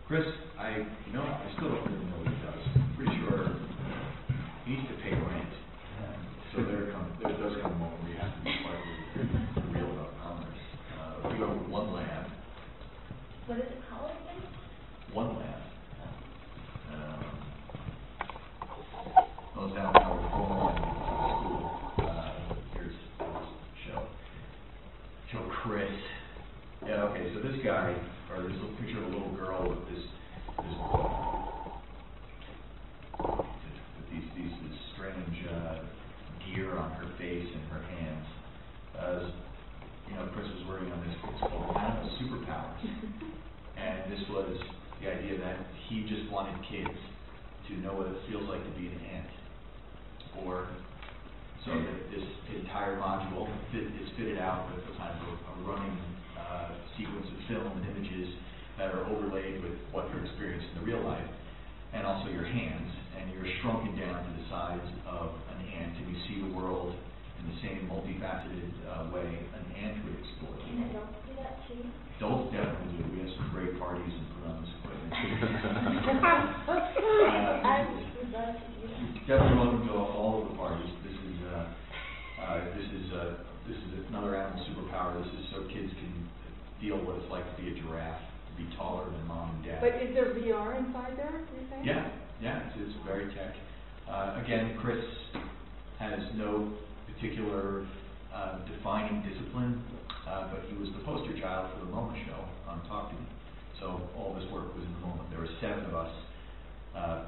Chris, I still don't really know what he does. I'm pretty sure he needs to pay rent. So there does come a moment where you have to be quite real about commerce. We go to one lab. What is it called again? One lab. Goes down to our former school. Here's show Chris. Yeah, okay, so this guy, or this little picture of a little girl with this strange gear on her face and her hands. Chris was working on this. It's called Animal Superpowers, and this was the idea that he just wanted kids to know what it feels like to be an ant. Or so that this entire module is fitted out with a kind of a running sequence of film and images that are overlaid with what you're experiencing in the real life, and also your hands, and you're shrunken down to the size of an ant, and you see the world in the same multifaceted way an ant would explore. Can adults do that too? Adults definitely do. We have some great parties and put on this equipment. I would love to do that. Definitely welcome to all of the parties. This is another animal superpower. This is so kids can feel what it's like to be a giraffe, to be taller than mom and dad. But is there VR inside there, you're saying? Yeah, it's very tech. Again, Chris has no particular defining discipline, but he was the poster child for the MoMA show on Talk to Me. So all this work was in the MoMA. There were 7 of us.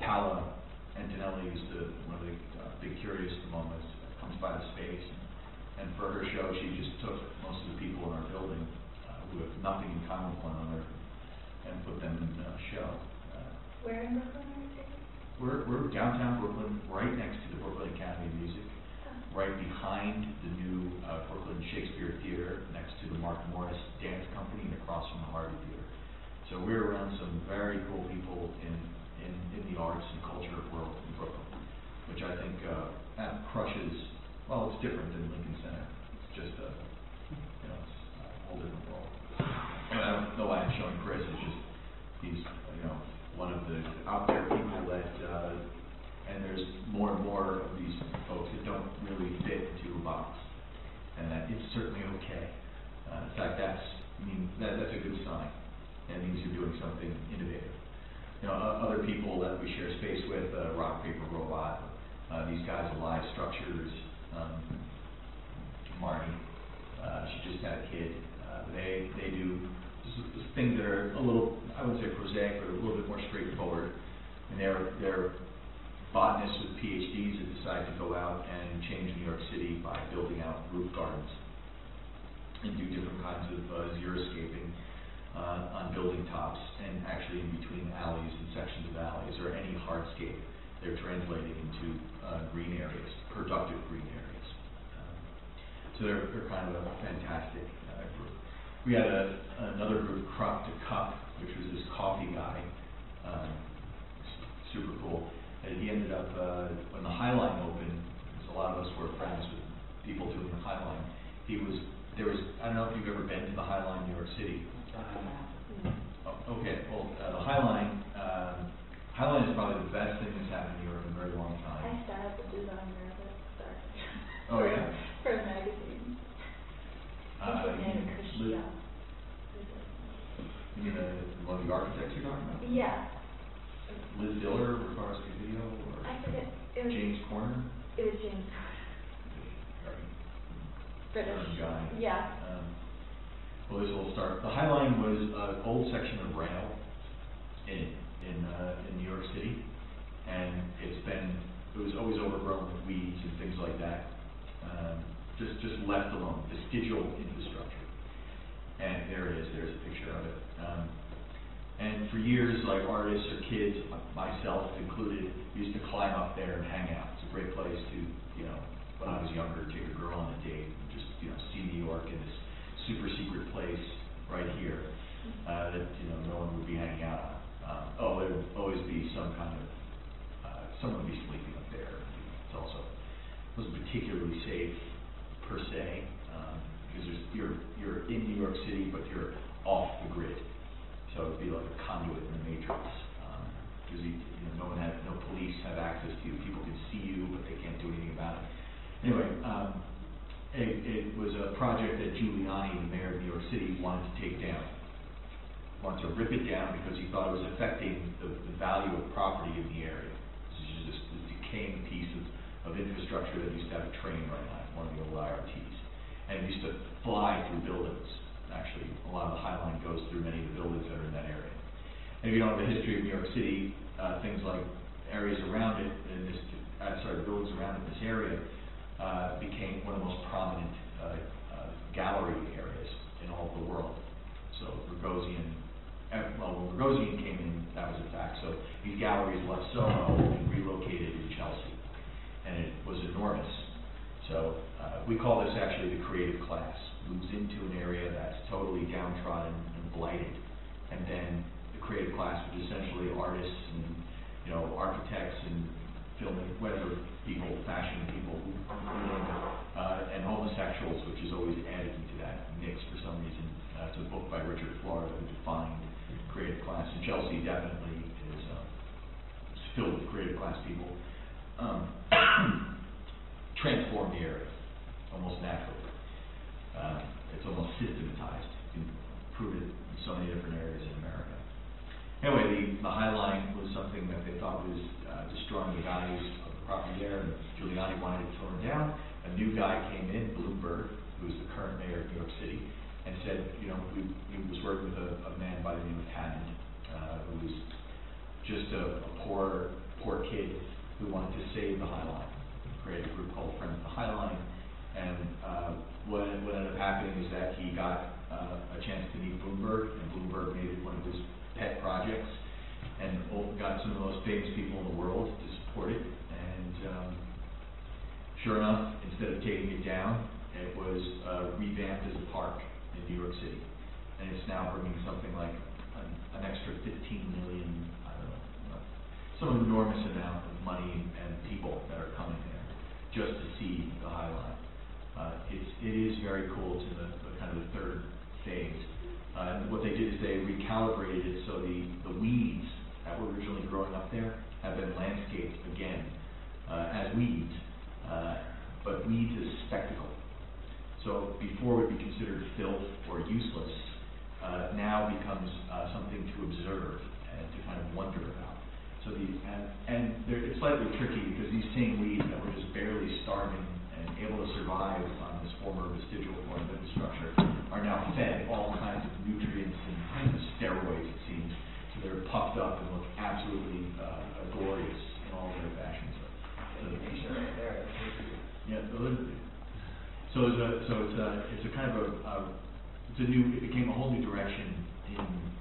Paola Antonelli is one of the big curators of the MoMA, comes by the space. And for her show, she just took most of the people in our building who have nothing in common with one another and put them in a show. Where in Brooklyn are you taking? We're downtown Brooklyn, right next to the Brooklyn Academy of Music, right behind the new Brooklyn Shakespeare Theater, next to the Mark Morris Dance Company, and across from the Harvey Theater. So we're around some very cool people in the arts and culture world in Brooklyn, which I think crushes. Well, it's different than Lincoln Center. It's just it's a whole different world. And I don't know why I'm showing Chris. It's just he's one of the out there people that, and there's more and more of these folks that don't really fit into a box, and that it's certainly okay. In fact, that's a good sign. That means you're doing something innovative. Other people that we share space with, Rock Paper Robot, these guys, Alive Structures, Marty, she just had a kid. They do things that are a little, I wouldn't say prosaic, but a little bit more straightforward. And they're botanists with Ph.D.s that decide to go out and change New York City by building out roof gardens and do different kinds of xeriscaping on building tops and actually in between alleys and sections of alleys or any hardscape. They're translating into green areas, productive green areas. So they're kind of a fantastic group. We had another group, Crop to Cup, which was this coffee guy, super cool. And he ended up, when the High Line opened, because a lot of us were friends with people doing the High Line, I don't know if you've ever been to the High Line in New York City. Okay, well, the High Line is probably the best thing that's happened in New York in a very long time. I started the designer of it. Oh, yeah? For a magazine. You mean one of the architects you're talking about? Yeah. Liz Diller, Ricard's Video, or I forget. It was James Corner? It was James Corner. British guy. Yeah. Well, this will start. The High Line was an old section of rail in New York City, and it was always overgrown with weeds and things like that. Just left alone, vestigial infrastructure. And there it is, there's a picture of it. And for years, like artists or kids, myself included, used to climb up there and hang out. It's a great place to, when I was younger, take a girl on a date and just, see New York in this super secret place right here that, no one would be hanging out on. There would always be some kind of, someone would be sleeping up there. It wasn't particularly safe per se, because you're in New York City, but you're off the grid. So it'd be like a conduit in the matrix. Because no police have access to you. People can see you, but they can't do anything about it. Anyway, it was a project that Giuliani, the mayor of New York City, wanted to take down. Wanted to rip it down because he thought it was affecting the value of property in the area. This is just this decaying piece of infrastructure that used to have a train right on it, one of the old IRTs. And it used to fly through buildings. Actually, a lot of the High Line goes through many of the buildings that are in that area. And if you don't know the history of New York City, things like areas around it, the buildings around it in this area, became one of the most prominent gallery areas in all of the world. So when Rogosian came in, that was a fact. So these galleries left Soho and relocated in Chelsea, and it was enormous. So we call this actually the creative class. Moves into an area that's totally downtrodden and blighted, and then the creative class, which is essentially artists and architects and film, whatever people, fashion people, and homosexuals, which is always added into that mix for some reason. It's a book by Richard Florida who defined creative class, and Chelsea definitely is filled with creative class people. Transform the area almost naturally. It's almost systematized. You can prove it in so many different areas in America. Anyway, the High Line was something that they thought was destroying the values of the property there, and Giuliani wanted it torn down. A new guy came in, Bloomberg, who is the current mayor of New York City, and said, he was working with a man by the name of Hammond, who was just a poor kid who wanted to save the High Line. Created a group called Friends of the High Line, and what ended up happening is that he got a chance to meet Bloomberg, and Bloomberg made it one of his pet projects, and got some of the most famous people in the world to support it. And sure enough, instead of taking it down, it was revamped as a park in New York City, and it's now bringing something like an extra 15 million, I don't know, some enormous amount of money and people that are coming there just to see the High Line. It is very cool. It's in the kind of the third phase. What they did is they recalibrated it so the weeds that were originally growing up there have been landscaped again as weeds, but weeds as spectacle. So before would be considered filth or useless, now becomes something to observe and to kind of wonder about. So it's slightly tricky because these same weeds that were just barely starving and able to survive on this former vestigial form of infrastructure are now fed all kinds of nutrients and steroids, it seems. So they're puffed up and look absolutely glorious in all their fashions. So it became a whole new direction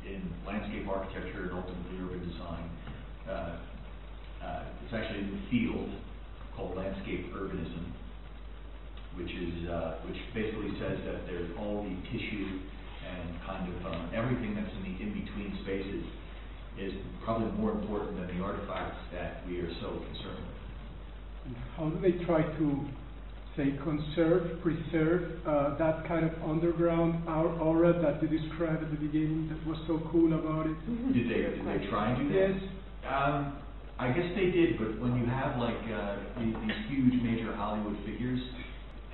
in landscape architecture and ultimately urban design. It's actually a new field called landscape urbanism, which basically says that there's all the tissue and kind of everything that's in the in-between spaces is probably more important than the artifacts that we are so concerned with. And how do they try to, say, preserve that kind of underground aura that you described at the beginning that was so cool about it? Did they try and do that? Yes. I guess they did, but when you have like these huge major Hollywood figures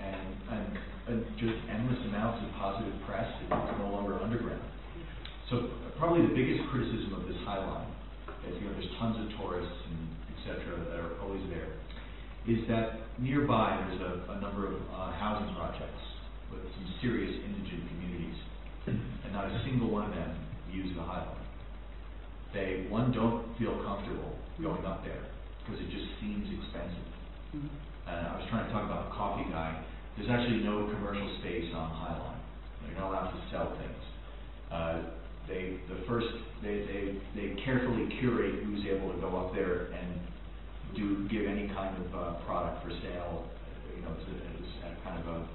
and just endless amounts of positive press, it's no longer underground. So probably the biggest criticism of this High Line, as there's tons of tourists and etc. that are always there, is that nearby there's a number of housing projects with some serious indigent communities, and not a single one of them use the High Line. They don't feel comfortable going up there because it just seems expensive. I was trying to talk about the coffee guy. There's actually no commercial space on High Line. They're not allowed to sell things. They carefully curate who's able to go up there and give any kind of product for sale. It's at kind of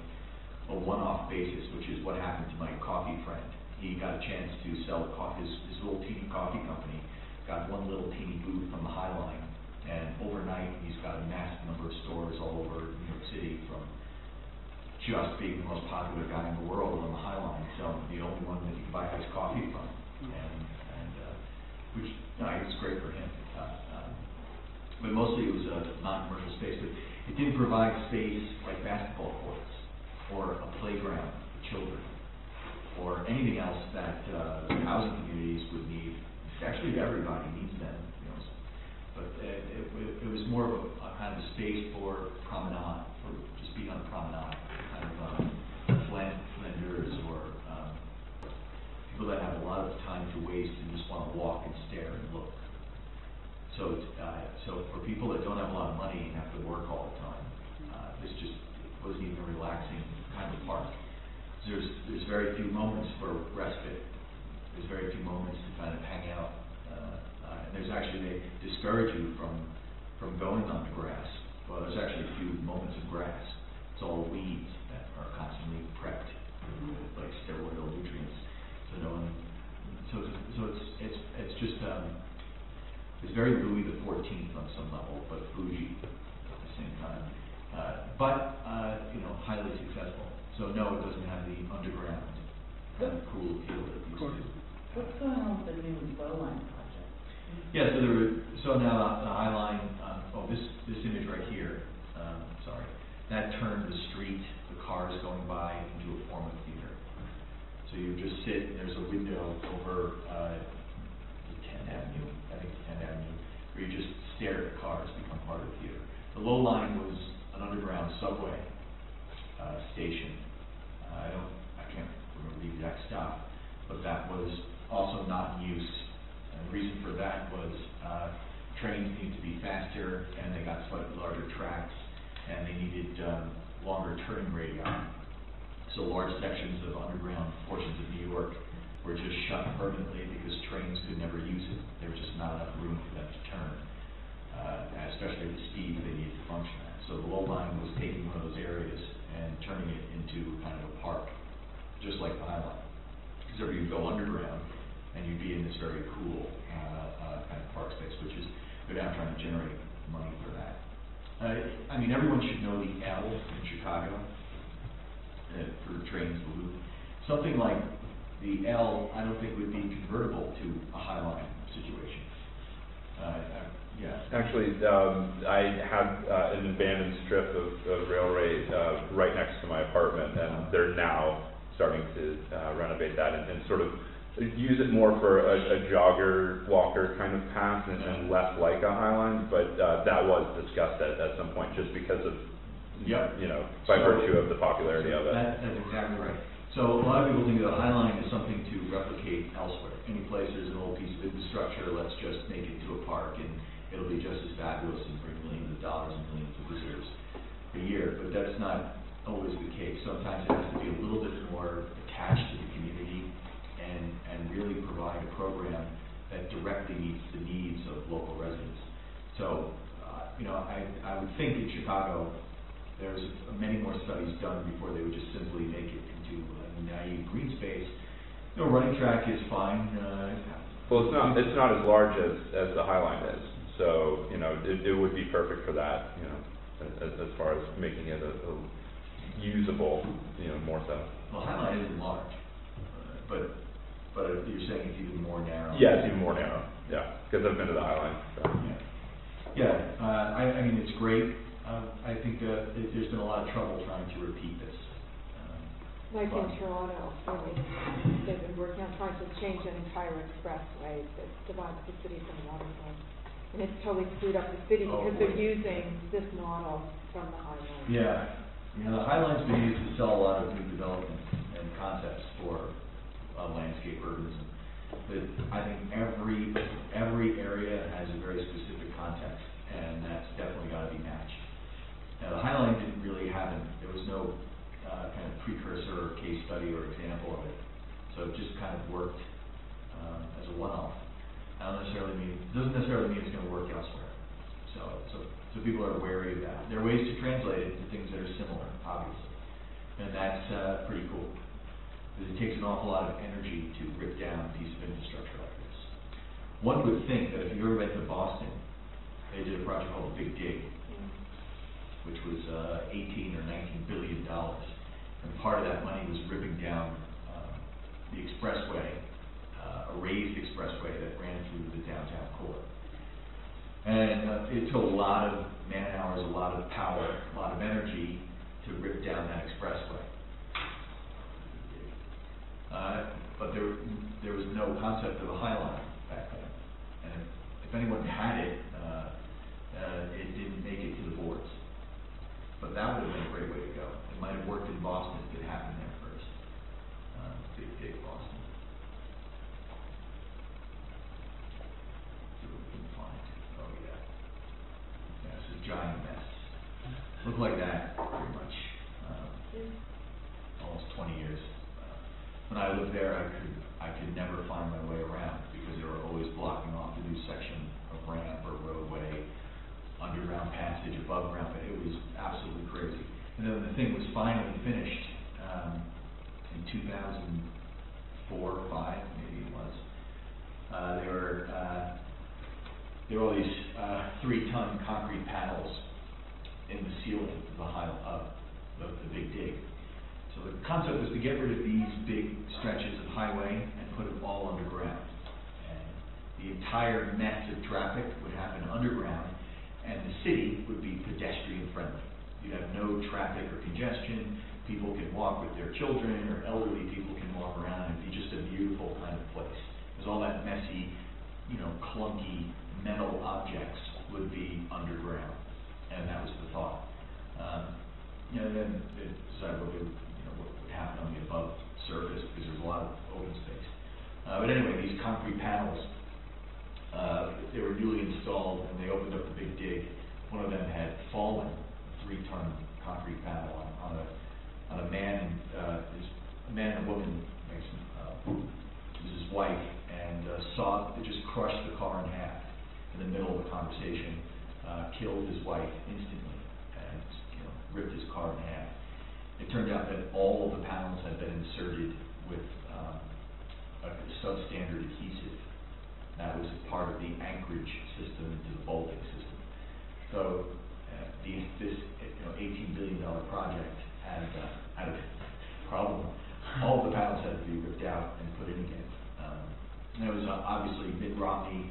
a one-off basis, which is what happened to my coffee friend. He got a chance to sell his little teeny coffee company, got one little teeny booth on the High Line, and overnight he's got a massive number of stores all over New York City, from just being the most popular guy in the world on the High Line, so the only one that you can buy iced coffee from. and which it's great for him. But mostly it was a non-commercial space. But it didn't provide space like basketball courts or a playground for children or anything else that housing communities would need. Actually, everybody needs them, you know. But it was more of a kind of a space for promenade, for just being on a promenade, kind of lenders or people that have a lot of time to waste and just want to walk and stare and look. So for people that don't have a lot of money and have to work all the time, this just wasn't even a relaxing kind of park. There's very few moments for respite. There's very few moments to kind of hang out. And there's actually, they discourage you from going on the grass. Well, there's actually a few moments of grass. It's all weeds that are constantly prepped with like steroidal nutrients. So no one. So it's just it's very Louis the 14th on some level, but bougie at the same time. But highly successful. So no, it doesn't have the underground cool feel that it used to. What's going on with the new Bowline project? Yeah, so now the High Line. This image right here. That turned the street, the cars going by, into a form of theater. So you just sit, and there's a window over 10th Avenue, I think it's 10th Avenue, where you just stare at the cars, become part of the theater. The low line was an underground subway station. I can't remember the exact stop, but that was also not in use. And the reason for that was trains needed to be faster, and they got slightly larger tracks, and they needed longer turning radii. So large sections of underground portions of New York were just shut permanently because trains could never use it. There was just not enough room for them to turn, especially at the speed they needed to function at. So the low line was taking one of those areas and turning it into kind of a park, just like the High Line. Because you go underground, and you'd be in this very cool kind of park space, which is, they're now trying to generate money for that. Everyone should know the L in Chicago for trains, the loop. Something like the L, I don't think would be convertible to a High Line situation. Yeah. Actually, I have an abandoned strip of railway right next to my apartment, and they're now starting to renovate that and sort of use it more for a jogger, walker kind of path and less like a High Line, but that was discussed at some point just because of, by virtue of the popularity of it. That's exactly right. So a lot of people think that High Line is something to replicate elsewhere. Any place there's an old piece of infrastructure, let's just make it to a park and it'll be just as fabulous and bring millions of dollars and millions of visitors a year. But that's not always the case. Sometimes it has to be a little bit more attached to the community and really provide a program that directly meets the needs of local residents. So, I would think in Chicago, there's many more studies done before they would just simply make it into a naive green space. Running track is fine. Well, it's not as large as the High Line is. So, it would be perfect for that, as far as making it a usable, more so. Well, High Line isn't large, but you're saying it's even more narrow. Yeah, it's even more narrow. Yeah, because I've been to the High Line. So. Yeah. It's great. I think there's been a lot of trouble trying to repeat this. Like in Toronto, they've been working on trying to change an entire expressway that divides the city from the waterfront. And it's totally screwed up the city because they're using this model from the High Line. Yeah. The High Line's been used to sell a lot of new development and concepts for landscape urbanism. But I think every area has a very specific context, and that's definitely got to be matched. Now, the High Line didn't really there was no kind of precursor or case study or example of it. So it just kind of worked as a one-off. Doesn't necessarily mean it's going to work elsewhere. So people are wary of that. There are ways to translate it to things that are similar, obviously. And that's pretty cool. Because it takes an awful lot of energy to rip down a piece of infrastructure like this. One would think that if you ever went to Boston, they did a project called the Big Dig, which was $18 or $19 billion. And part of that money was ripping down the expressway, a through the downtown core. And it took a lot of man-hours, a lot of power, a lot of energy to rip down that expressway. But there was no concept of a High Line back then. And if anyone had it, it didn't make it to the boards. But that would have been a great way to go. It might have worked in Boston if it happened there first. Big Boston. See what we can find. Oh yeah. Yeah, it's a giant mess. Looked like that pretty much. Almost 20 years. When I lived there, I could never find my way around because they were always blocking off the new section of ramp or roadway, underground passage, above ground. But it was absolutely crazy. And then the thing was finally finished in 2004 or 5, maybe it was. There were all these 3-ton concrete panels in the ceiling of the big dig. So the concept was to get rid of these big stretches of highway and put them all underground. And the entire mess of traffic would happen underground, and the city would be pedestrian friendly. You'd have no traffic or congestion. People can walk with their children, or elderly people can walk around, and it'd be just a beautiful kind of place. Because all that messy, clunky metal objects would be underground, and that was the thought. Then they decided what would happen on the above surface because there's a lot of open space. But anyway, these concrete panels, they were newly installed, and they opened up the big dig. One of them had fallen, a 3-ton concrete panel on a man, a man and a woman, was his wife, and it just crushed the car in half in the middle of the conversation, killed his wife instantly, and ripped his car in half. It turned out that all of the panels had been inserted with a substandard adhesive. That was part of the anchorage system to the bolting system. So this $18 billion project had a problem. All of the panels had to be ripped out and put in again. And it was obviously Mitt Romney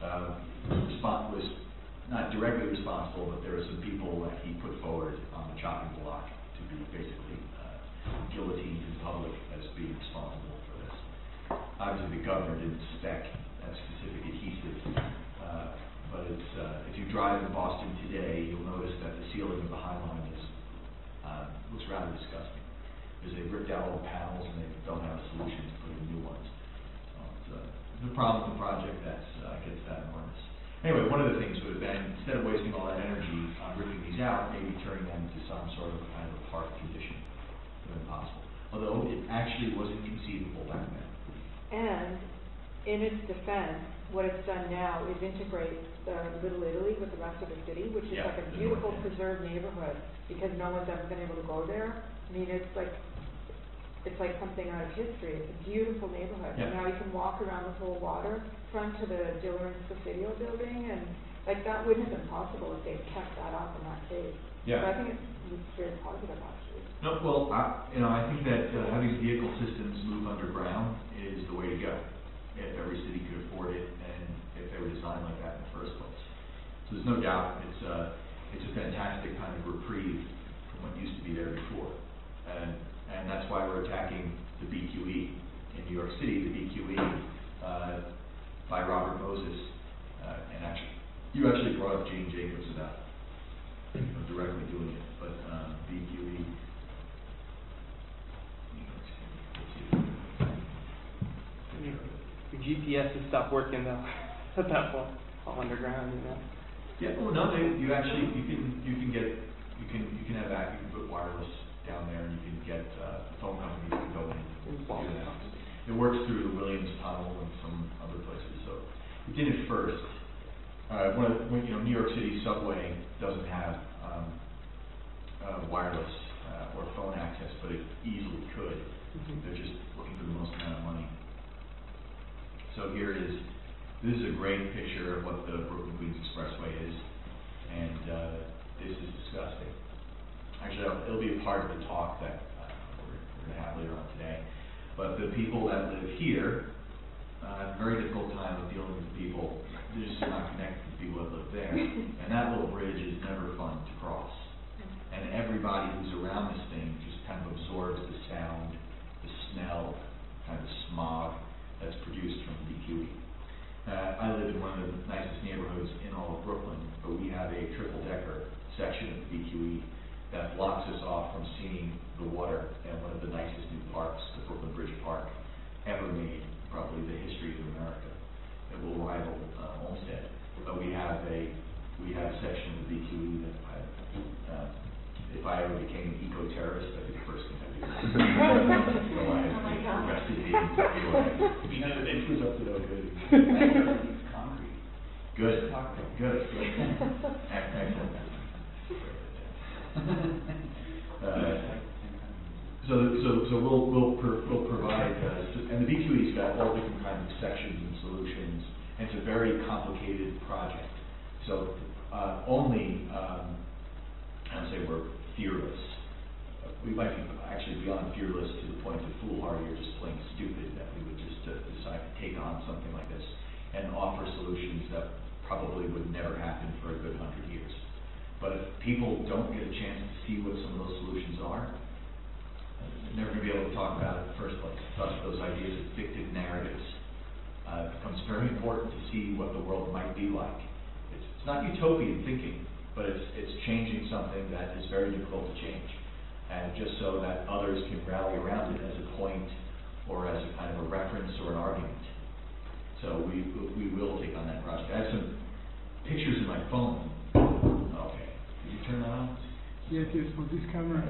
was not directly responsible, but there were some people that he put forward on the chopping block to be basically guillotined in public as being responsible for this. Obviously, the governor didn't spec that specific adhesive, but it's if you drive in Boston today, you'll notice that the ceiling of the High Line looks rather disgusting, because they ripped out all the panels and they don't have a solution to put in new ones. So it's a problem with the project that gets that enormous. Anyway, one of the things would have been, instead of wasting all that energy on ripping these out, maybe turning them into some sort of kind of a park condition. Would have been possible. Although it actually wasn't conceivable back then. And in its defense, what it's done now is integrate Little Italy with the rest of the city, which is like a beautiful preserved neighborhood, because no one's ever been able to go there. I mean, it's like something out of history. It's a beautiful neighborhood. Yeah. And now you can walk around the whole waterfront to the Diller and Presidio building, and that wouldn't have been possible if they'd kept that up in that case. Yeah. So I think it's very positive, actually. No, well, I think that having vehicle systems move underground is the way to go. If every city could afford it, and if they were designed like that in the first place. So there's no doubt it's a fantastic kind of reprieve from what used to be there before, and that's why we're attacking the BQE in New York City. The BQE by Robert Moses, and you actually brought up Jane Jacobs about directly doing it, but BQE. The GPS has stopped working though at that point, all underground, Yeah, well, no, you can put wireless down there, and you can get phone companies to go in and do that. It works through the Williams Tunnel and some other places. So it did it first. New York City subway doesn't have wireless or phone access, but it easily could. They're just looking for the most amount of money. So here it is. This is a great picture of what the Brooklyn Queens Expressway is, and this is disgusting. Actually, it'll be a part of the talk that we're going to have later on today. But the people that live here very difficult time of dealing with people. They're just not connected to the people that live there. And that little bridge is never fun to cross. And everybody who's around this thing just kind of absorbs the sound, the smell, kind of smog that's produced from BQE. I live in one of the nicest neighborhoods in all of Brooklyn, but we have a triple-decker section of BQE that blocks us off from seeing the water and one of the nicest new parks, the Brooklyn Bridge Park, ever made, probably the history of America. It will rival Olmsted. But we have a section of the BQE that if I ever became an eco-terrorist, that'd be the first thing I'd do. So I arrested me and took me away. It was up to no good. Concrete. Good. Excellent. So we'll provide, and the BQE's got all different kinds of sections and solutions, and it's a very complicated project. So I would say we're fearless. We might be actually beyond fearless to the point of foolhardy or just plain stupid that we would just decide to take on something like this and offer solutions that probably would never happen for a good 100 years. But if people don't get a chance to see what some of those solutions are, they're never going to be able to talk about it in the first place. Thus, those ideas of fictive narratives. It becomes very important to see what the world might be like. It's not utopian thinking, but it's changing something that is very difficult to change. And just so that others can rally around it as a point or as a kind of a reference or an argument. So we will take on that project. I have some pictures in my phone. Okay. Did you turn that on? Yes, for this camera.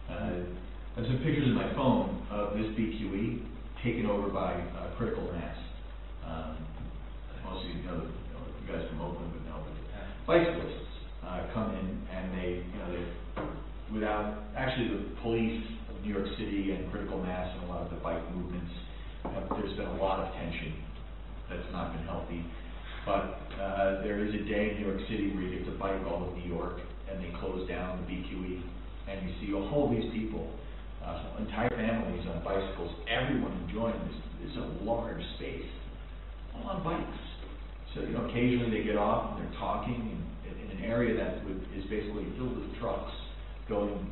I have some pictures in my phone of this BQE taken over by critical mass. Most of you know, you guys from Oakland would know, but bicyclists come in and they without, actually the police of New York City and critical mass and a lot of the bike movements, there's been a lot of tension that's not been healthy. But there is a day in New York City where you get to bike all of New York and they close down the BQE and you see all these people, entire families on bicycles, everyone enjoying this. It's a large space, all on bikes. So, occasionally they get off and they're talking in an area that is basically filled with trucks going,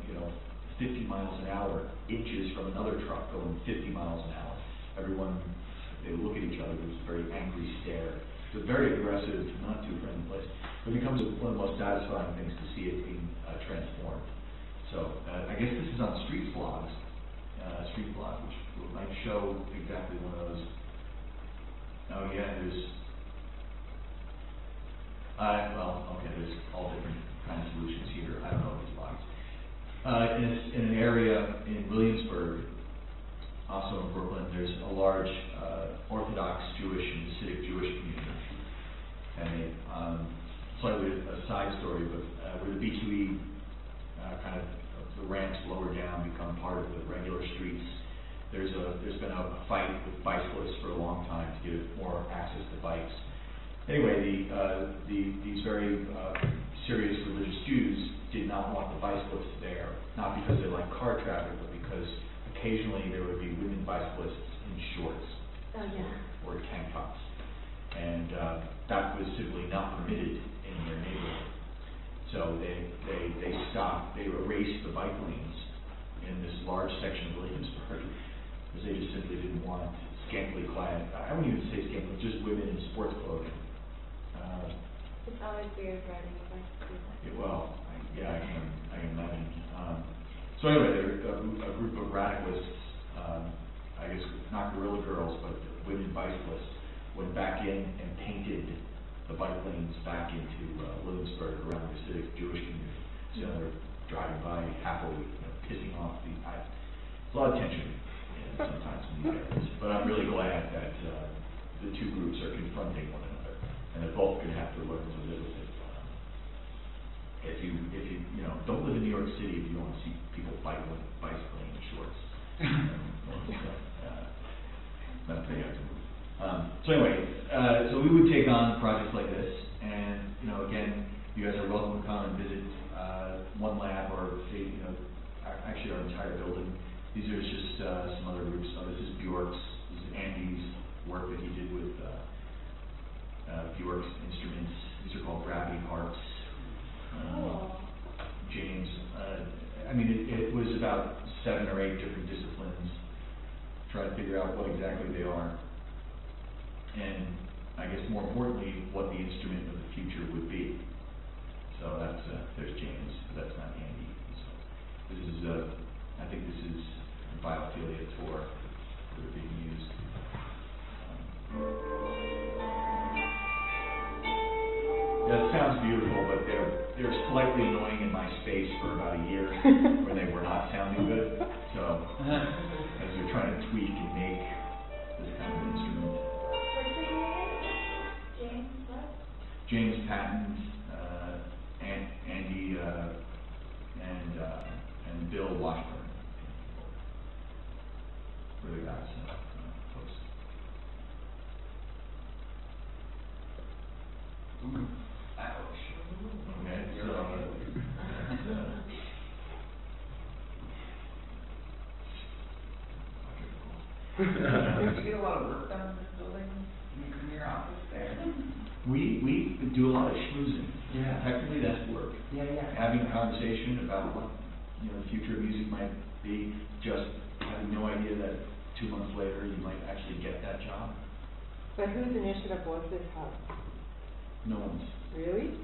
50 miles an hour, inches from another truck going 50 miles an hour. Everyone, they look at each other with a very angry stare. It's a very aggressive, not too friendly place. It becomes one of the most satisfying things to see it being transformed. So, I guess this is on Street Blog, which might show exactly one of those. Oh yeah, there's there's all different kind of solutions here. I don't know these blogs. In an area in Williamsburg, also in Brooklyn, there's a large Orthodox Jewish and Hasidic Jewish community. And they, slightly a side story, but where the BQE kind of the ramps lower down become part of the regular streets, there's been a fight with bicyclists for a long time to get more access to bikes. Anyway, these very serious religious Jews did not want the bicyclists there, not because they like car traffic, but because occasionally there would be women bicyclists in shorts or tank tops. And that was simply not permitted in their neighborhood. So they stopped, they erased the bike lanes in this large section of Williamsburg because they just simply didn't want scantily clad, I wouldn't even say scantily, just women in sports clothing. It's always weird riding a bicycle. I can imagine. So anyway, a group of radicalists, I guess not guerrilla girls, but women bicyclists, went back in and painted the bike lanes back into Williamsburg around the Hasidic Jewish community. So they're driving by happily, pissing off the. There's a lot of tension sometimes in these areas, but I'm really glad that the two groups are confronting one another, and they're both going to have to learn to live with it. If you don't live in New York City if you don't want to see people bicycling in shorts. That's the answer. So anyway, so we would take on projects like this, and again, you guys are welcome to come and visit one lab or actually our entire building. These are just some other groups. This is Bjork's, this is Andy's work 7 or 8 different disciplines, try to figure out what exactly they are, and I guess more importantly, what the instrument of the future would be. So that's, there's James, but that's not Andy. So this is, I think this is a biophilia tour that are being used. That sounds beautiful, but they're slightly annoying in my space for about a year where they were not sounding good. So as we're trying to tweak and make this kind of instrument. What's your name? James what? James Patton, Andy, and Bill Washburn were the guys. Folks. Ouch. Okay, Did you get a lot of work done in this building, in your office there? We do a lot of schmoozing. Yeah. Technically, that's work. Yeah. Having a conversation about what the future of music might be, just having no idea that 2 months later you might actually get that job. But whose initiative was this house? No one's. Really?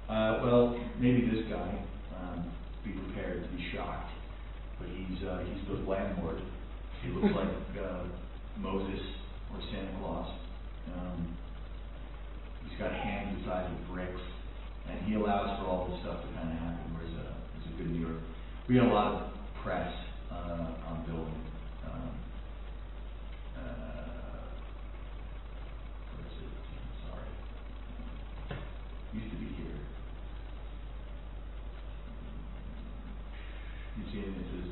Well, maybe this guy. Be prepared to be shocked. But he's the landlord. He looks like Moses or Santa Claus. He's got hands the size of bricks, and he allows for all this stuff to kind of happen. Whereas there's a good New York. We had a lot of press on building. Where is it? Sorry. Used to be here. You see it? It says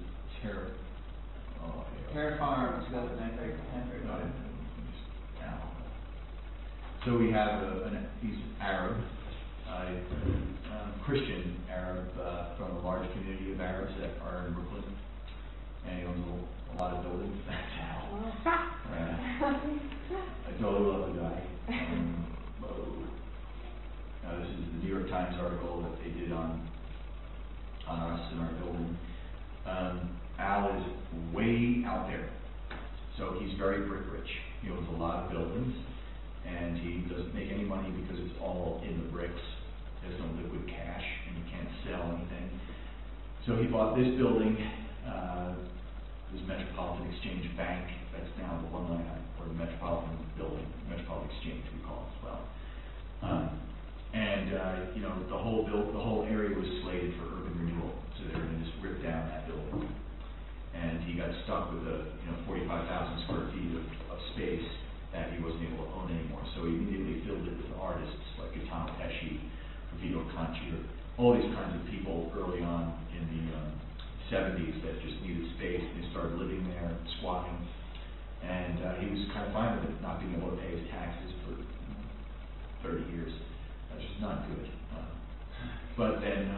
Terreform, 2009. No, so we have he's Arab, Christian Arab from a large community of Arabs that are in Brooklyn, and he owns a lot of buildings. I totally love the guy. This is the New York Times article that they did on us in our building. Al is way out there, so he's very brick rich. He owns a lot of buildings, and he doesn't make any money because it's all in the bricks. There's no liquid cash, and you can't sell anything. So he bought this building, this Metropolitan Exchange Bank. That's now the one line, or the Metropolitan Building, Metropolitan Exchange we call it as well. The whole area was slated for urban renewal, so they were going to just rip down that building. And he got stuck with 45,000 square feet of space that he wasn't able to own anymore. So he immediately filled it with artists like Gaetano Pesci, Vito Conci, all these kinds of people early on in the 70s that just needed space. They started living there, squatting, and he was kind of fine with it, not being able to pay his taxes for 30 years. That's just not good. But then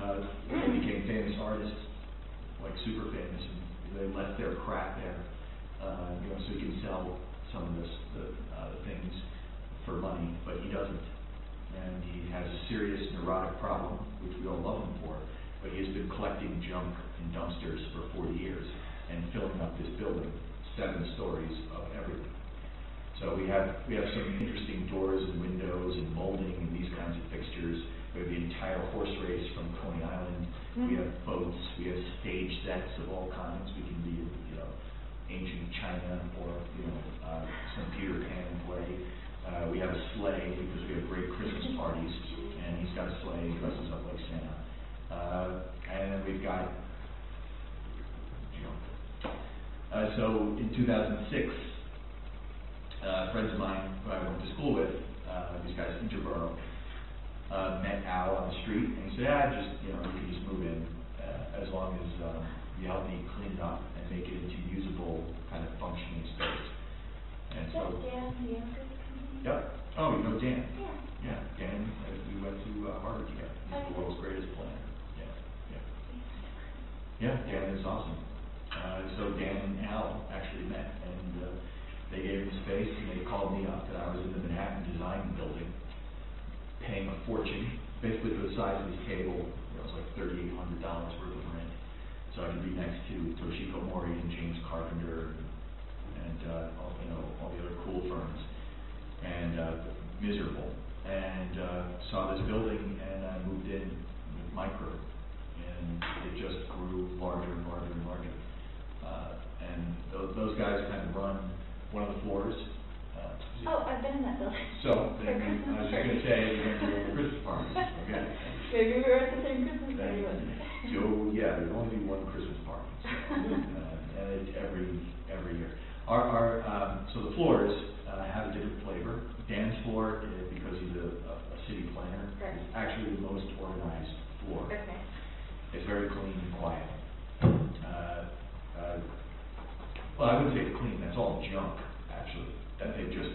they became famous artists, like super famous, and they left their crap there, so he can sell some of the things for money, but he doesn't. And he has a serious neurotic problem, which we all love him for, but he has been collecting junk in dumpsters for 40 years and filling up this building, 7 stories of everything. So we have some interesting doors and windows and molding and these kinds of fixtures. We have the entire horse race from Coney Island. We have boats. We have stage sets of all kinds. We can be, ancient China or some Peter Pan play. We have a sleigh because we have great Christmas parties, and he's got a sleigh. He dresses up like Santa. And then we've got so in 2006. Friends of mine who I went to school with, these guys, Interborough, met Al on the street, and he said, you can just move in as long as you help me clean it up and make it into usable kind of functioning space. And so, Dan, the youngest? Yep. Oh, you know Dan? Yeah. Yeah, Dan. We went to Harvard together. He's the world's greatest planner. Yeah, Dan is awesome. So Dan and Al actually met, and they gave me space, and they called me up, and I was in the Manhattan Design Building, paying a fortune, basically for the size of this table. It was like $3,800 worth of rent. So I could be next to Toshiko Mori and James Carpenter and all the other cool firms, and miserable. And saw this building, and I moved in with micro, and it just grew larger and larger and larger. And those guys kind of run one of the floors. I've been in that building. So then I was just going to say, we went to the Christmas party. Okay. Maybe we were at the same Christmas party once. Yeah, there'd only be one Christmas party, so, and it's every year. So the floors have a different flavor. Dan's floor, because he's a city planner, Right. is actually the most organized floor. Okay. It's very clean and quiet. Well, I wouldn't say it's clean. That's all junk, actually, that they've just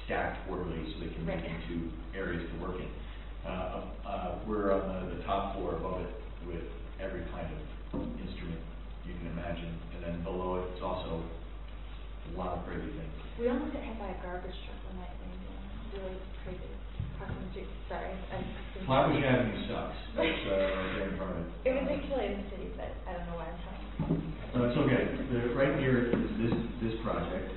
stacked orderly so they can make Right. into areas to work in. We're on the top floor above it with every kind of instrument you can imagine, and then below it, it's also a lot of crazy things. We almost got hit by a garbage truck one night, really crazy. Crossing the street. Sorry. Flowers Avenue sucks. That's right there in front of it. It was actually in the city, but I don't know why I'm telling you. No, it's okay. Right here is this project.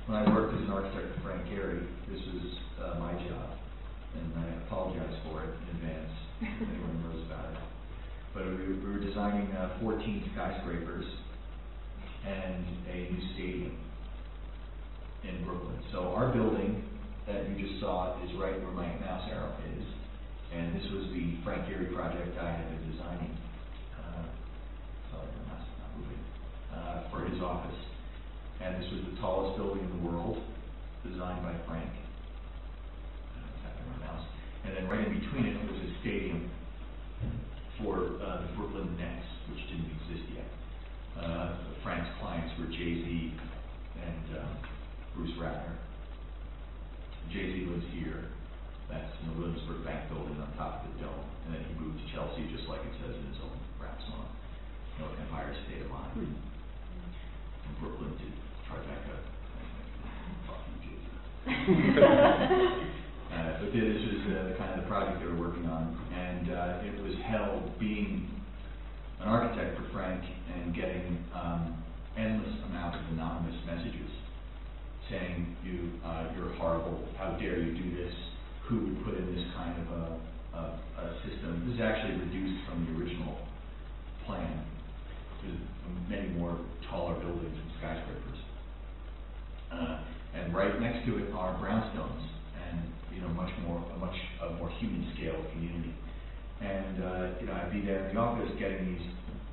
When I worked as an architect with Frank Gehry, this was my job, and I apologize for it in advance if anyone knows about it. But we were designing 14 skyscrapers and a new stadium in Brooklyn. So our building that you just saw is right where my mouse arrow is, and this was the Frank Gehry project I had been designing. Sorry, my mouse is not moving. For his office, and this was the tallest building in the world, designed by Frank. Tapping my mouse, and then right in between it was a stadium for the Brooklyn Nets, which didn't exist yet. Frank's clients were Jay-Z and Bruce Ratner. Jay-Z lives here. That's in the Williamsburg Bank building on top of the dome. And then he moved to Chelsea, just like it says in his own rap song, Empire State of Mind. From Brooklyn to Tribeca. Fuck you, Jay-Z. But this was the kind of the project they were working on. And it was hell being an architect for Frank and getting endless amounts of anonymous messages saying you're horrible, how dare you do this, who would put in this kind of a system. This is actually reduced from the original plan. There's many more taller buildings and skyscrapers. And right next to it are brownstones and a much more human scale community. And I'd be there in the office getting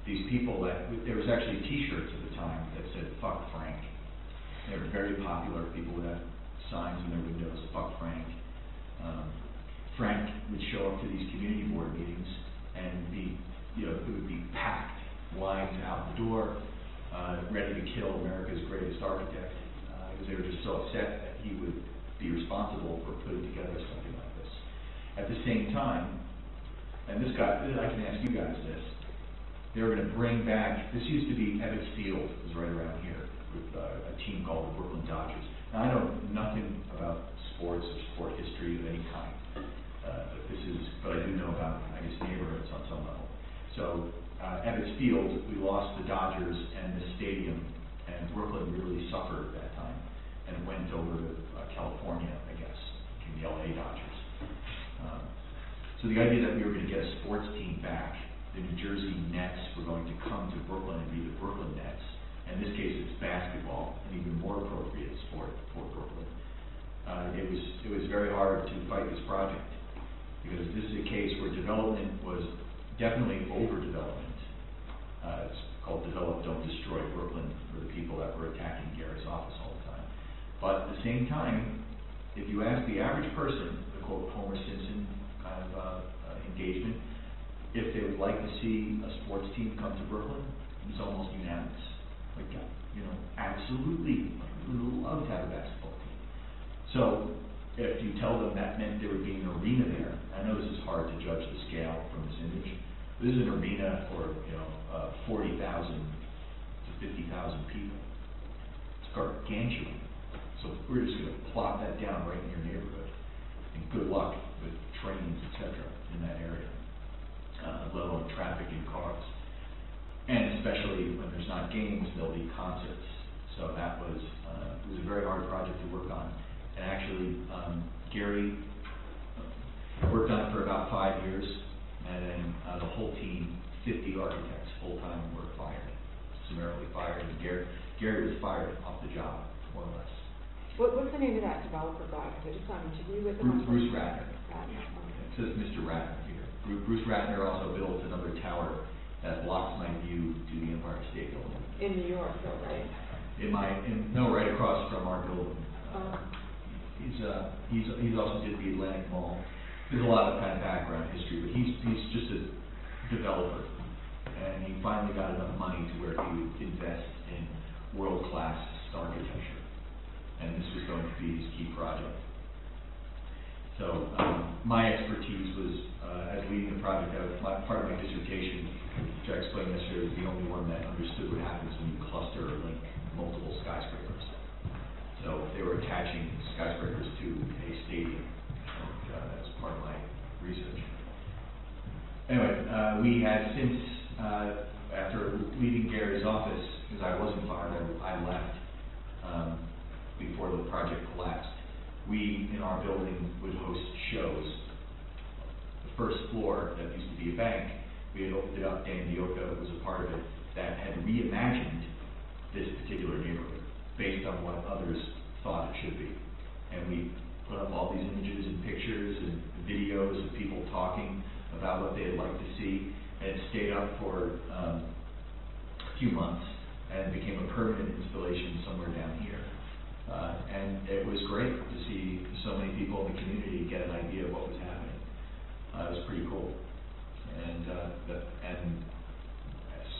these people that there was actually T-shirts at the time that said "Fuck Frank." They were very popular. People would have signs in their windows, "Fuck Frank." Frank would show up to these community board meetings and it would be packed, lines out the door, ready to kill America's greatest architect, because they were just so upset that he would be responsible for putting together something like this. At the same time, and this guy, I can ask you guys this, they were going to bring back, this used to be Ebbets Field, it was right around here, with a team called the Brooklyn Dodgers. Now, I know nothing about sports or sport history of any kind, but I do know about, I guess, neighborhoods on some level. So, Ebbets Field, we lost the Dodgers and the stadium, and Brooklyn really suffered at that time, and went over to California, I guess, became the LA Dodgers. So the idea that we were going to get a sports team back, the New Jersey Nets were going to come to Brooklyn and be the Brooklyn Nets. In this case, it's basketball, an even more appropriate sport for Brooklyn. It was very hard to fight this project because this is a case where development was definitely overdevelopment. It's called Develop, Don't Destroy Brooklyn for the people that were attacking Gehry's office all the time. But at the same time, if you ask the average person, the quote Homer Simpson kind of engagement, if they would like to see a sports team come to Brooklyn, it's almost unanimous. Like, absolutely, we would love to have a basketball team. So, if you tell them that meant there would be an arena there, I know this is hard to judge the scale from this image. This is an arena for 40,000 to 50,000 people. It's gargantuan. So we're just going to plop that down right in your neighborhood, and good luck with trains, etc., in that area, let alone traffic and cars. And especially when there's not games, there'll be concerts. So that was, it was a very hard project to work on. And actually, Gehry worked on it for about 5 years, and then the whole team, 50 architects, full-time, were fired, summarily fired. And Gehry was fired off the job, more or less. What's the name of that developer guy? Because I just saw an interview with him. Bruce Ratner. Ratner. It says Mr. Ratner here. Bruce Ratner also built another tower that blocks my view to the Empire State Building. In New York, though, right? No, right across from our building. Oh. He's also did the Atlantic Mall. There's a lot of kind of background history, but he's just a developer, and he finally got enough money to where he would invest in world-class architecture, and this was going to be his key project. So my expertise was, as leading the project, part of my dissertation, which I explained yesterday, was the only one that understood what happens when you cluster or link multiple skyscrapers. So they were attaching skyscrapers to a stadium, and that was part of my research. Anyway, we had since, after leaving Gehry's office, because I wasn't fired, I left before the project collapsed. We, in our building, would host shows. The first floor, that used to be a bank, we had opened it up. Dan Dioka was a part of it, that had reimagined this particular neighborhood based on what others thought it should be. And we put up all these images and pictures and videos of people talking about what they'd like to see, and it stayed up for a few months and became a permanent installation somewhere down here. And it was great to see so many people in the community get an idea of what was happening. It was pretty cool. And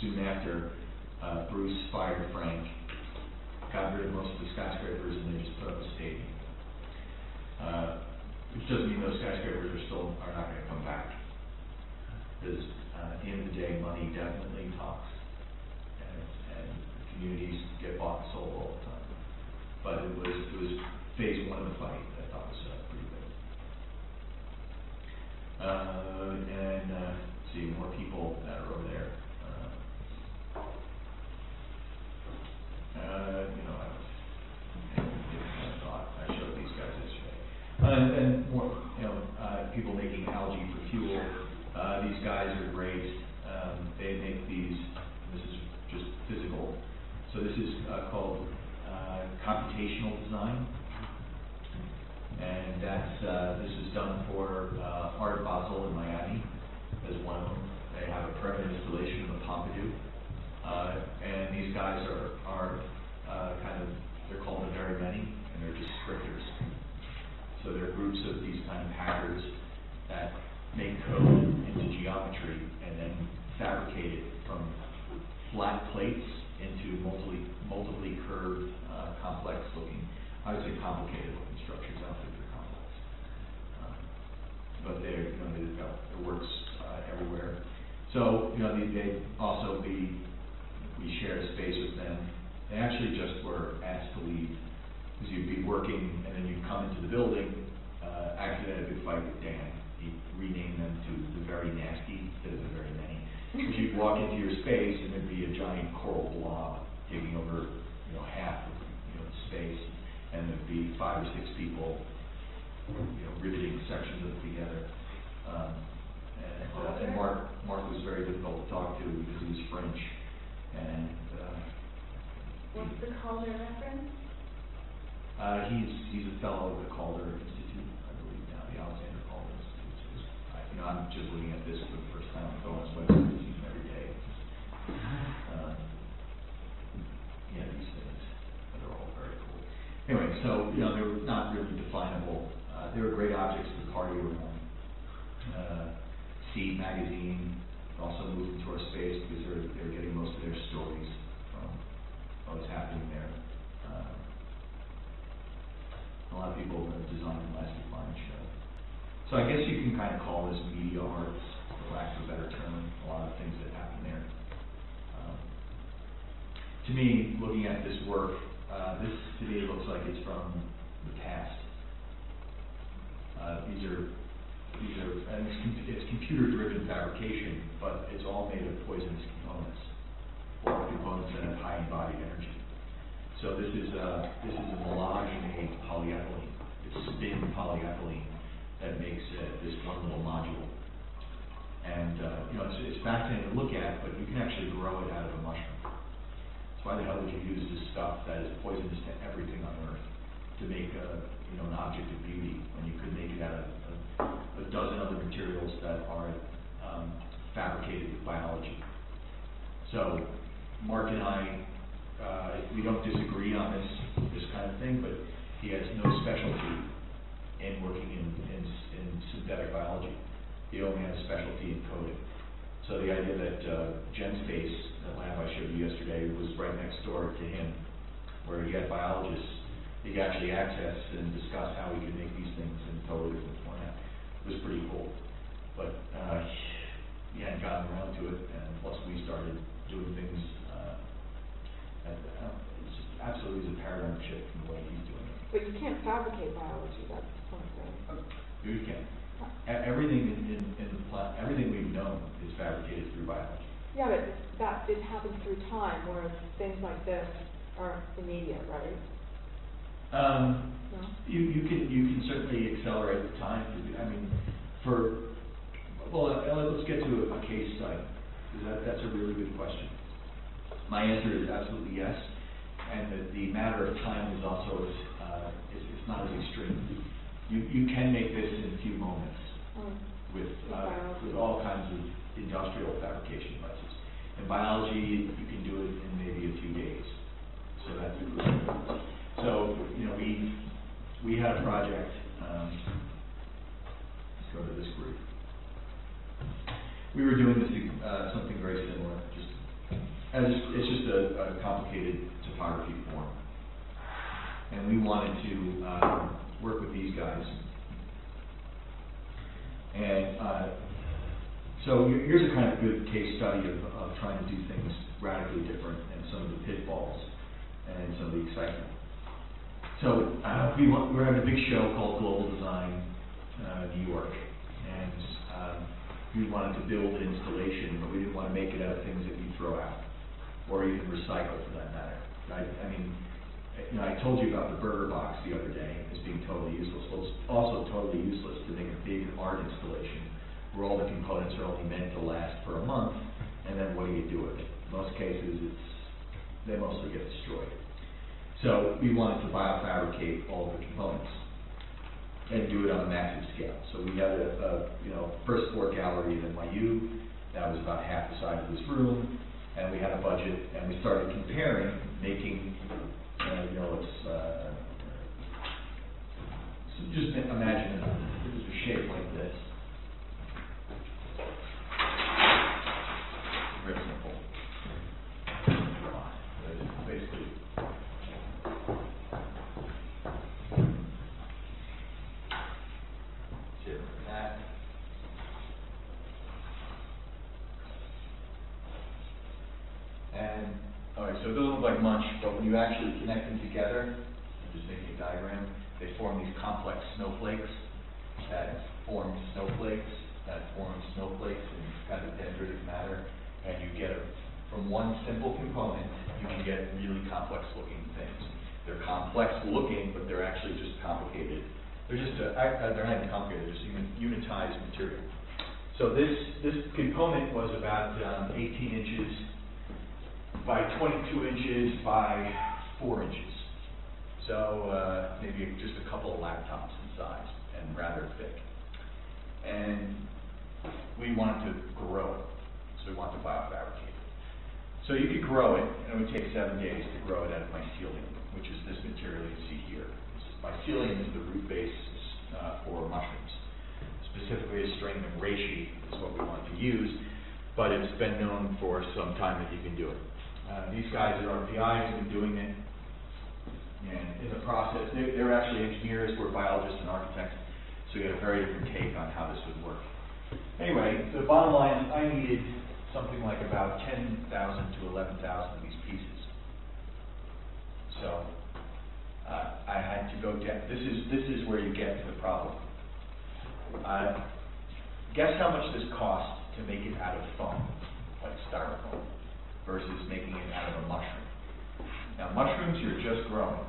soon after, Bruce fired Frank, got rid of most of the skyscrapers, and they just put up a stadium. Which doesn't mean those skyscrapers are not going to come back. Because at the end of the day, money definitely talks, and communities get bought and sold all the time. But it was phase one of the fight that I thought was pretty good. See more people that are over there. I thought I showed these guys yesterday. And more, people making algae for fuel. These guys are great. They make these. This is just physical. So this is called computational design, and this is done for Art Basel in Miami as one of them. They have a permanent installation of the Pompidou, and these guys are they're called the very many, and they're just scripters. So they're groups of these kind of hackers that make code into geometry and then fabricate it from flat plates into multiply curved, complex looking, I would say complicated looking structures. I don't think they're complex. But it works everywhere. So, they also we shared a space with them. They actually just were asked to leave, because you'd be working and then you'd come into the building. Actually, I had a big fight with Dan. He renamed them to the very nasty instead of the very many. Because you'd walk into your space and there'd be a giant coral blob taking over, half of the space, and there'd be 5 or 6 people, riveting sections of it together. And Mark was very difficult to talk to because he was French. And What's the Calder reference? he's a fellow of the Calder Institute, I believe now, the Alexander Calder Institute. So I'm just looking at this for the first time. I go on his website, I see him every day. These things, they're all very cool. Anyway, so they were not really definable. They were great objects to party around. Seed magazine also moved into our space because they're getting most of their stories from what was happening there. A lot of people have designed the Plastic Mine show. So I guess you can kind of call this media arts, for lack of a better term, a lot of things that happen there. To me, looking at this work, this to me looks like it's from the past. It's computer-driven fabrication, but it's all made of poisonous components. or components that have high embodied energy. So this is a melange polyethylene. It's spin polyethylene that makes this one little module. And it's fascinating to look at, but you can actually grow it out of a mushroom. So why the hell would you use this stuff that is poisonous to everything on Earth to make an object of beauty when you could make it out of a dozen other materials that are fabricated with biology? So Mark and I, we don't disagree on this kind of thing, but he has no specialty in working in synthetic biology. He only has a specialty in coding. So the idea that GenSpace, that lab I showed you yesterday, was right next door to him, where he had biologists he could actually access and discuss how we could make these things in a totally different format. It was pretty cool. But he hadn't gotten around to it, and plus we started doing things. It's just absolutely a paradigm shift from the way he's doing it. But you can't fabricate biology, that's something. You can. Everything everything we've known is fabricated through biology. Yeah, but it happens through time, whereas things like this are immediate, right? No? You can certainly accelerate the time. I mean, let's get to a case study, because that's a really good question. My answer is absolutely yes, and that the matter of time is also it's not as extreme. You can make this in a few moments with all kinds of industrial fabrication devices. In biology, you can do it in maybe a few days. So that's a good. So we had a project. Let's go to this group. We were doing this something very similar. It's just a complicated topography form, and we wanted to work with these guys. And so here's a kind of good case study of trying to do things radically different and some of the pitfalls and some of the excitement. So we're having a big show called Global Design New York, and we wanted to build an installation, but we didn't want to make it out of things that you throw out or even recycle for that matter. I told you about the burger box the other day as being totally useless. Well, it's also totally useless to make a big art installation where all the components are only meant to last for a month, and then what do you do with it? In most cases, they mostly get destroyed. So we wanted to biofabricate all the components and do it on a massive scale. So we had a first floor gallery at NYU that was about half the size of this room, and we had a budget, and we started comparing making. So just imagine it was a shape like this. Very simple. Basically. That. And alright, so it doesn't look like much, but when you actually connect them together, I'm just making a diagram, they form these complex snowflakes that form snowflakes and kind of dendritic matter, and you get from one simple component, you can get really complex looking things. They're complex looking, but they're actually just complicated. They're they're not even complicated, they're just unitized material. So this component was about 18 inches by 22 inches by 4 inches. So maybe just a couple of laptops in size and rather thick. And we wanted to grow it, so we wanted to biofabricate it. So you could grow it, and it would take 7 days to grow it out of mycelium, which is this material you see here. Mycelium is the root base for mushrooms. Specifically, a strain of reishi is what we want to use, but it's been known for some time that you can do it. These guys at RPI have been doing it, and in the process, they're actually engineers, we're biologists and architects, so we had a very different take on how this would work. Anyway, the bottom line is I needed something like about 10,000 to 11,000 of these pieces. So I had to go get, this is where you get to the problem. Guess how much this cost to make it out of foam, like styrofoam? versus making it out of a mushroom. Now, mushrooms you're just growing.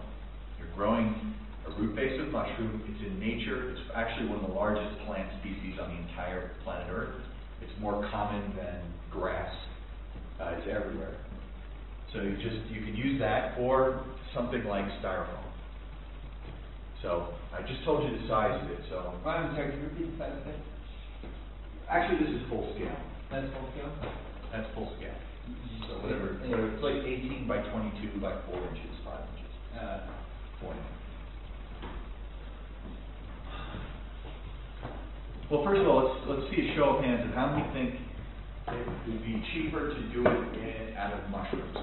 You're growing a root base of mushroom. It's in nature. It's actually one of the largest plant species on the entire planet Earth. It's more common than grass. It's everywhere. So you can use that or something like styrofoam. So I just told you the size of it. So I'm sorry, can you repeat the size of it? actually, this is full scale. That's full scale? That's full scale. So whatever, it's like 18 by 22 by 4 inches, 5 inches. 4 inches. Well, first of all, let's see a show of hands of how many think it would be cheaper to do it out of mushrooms.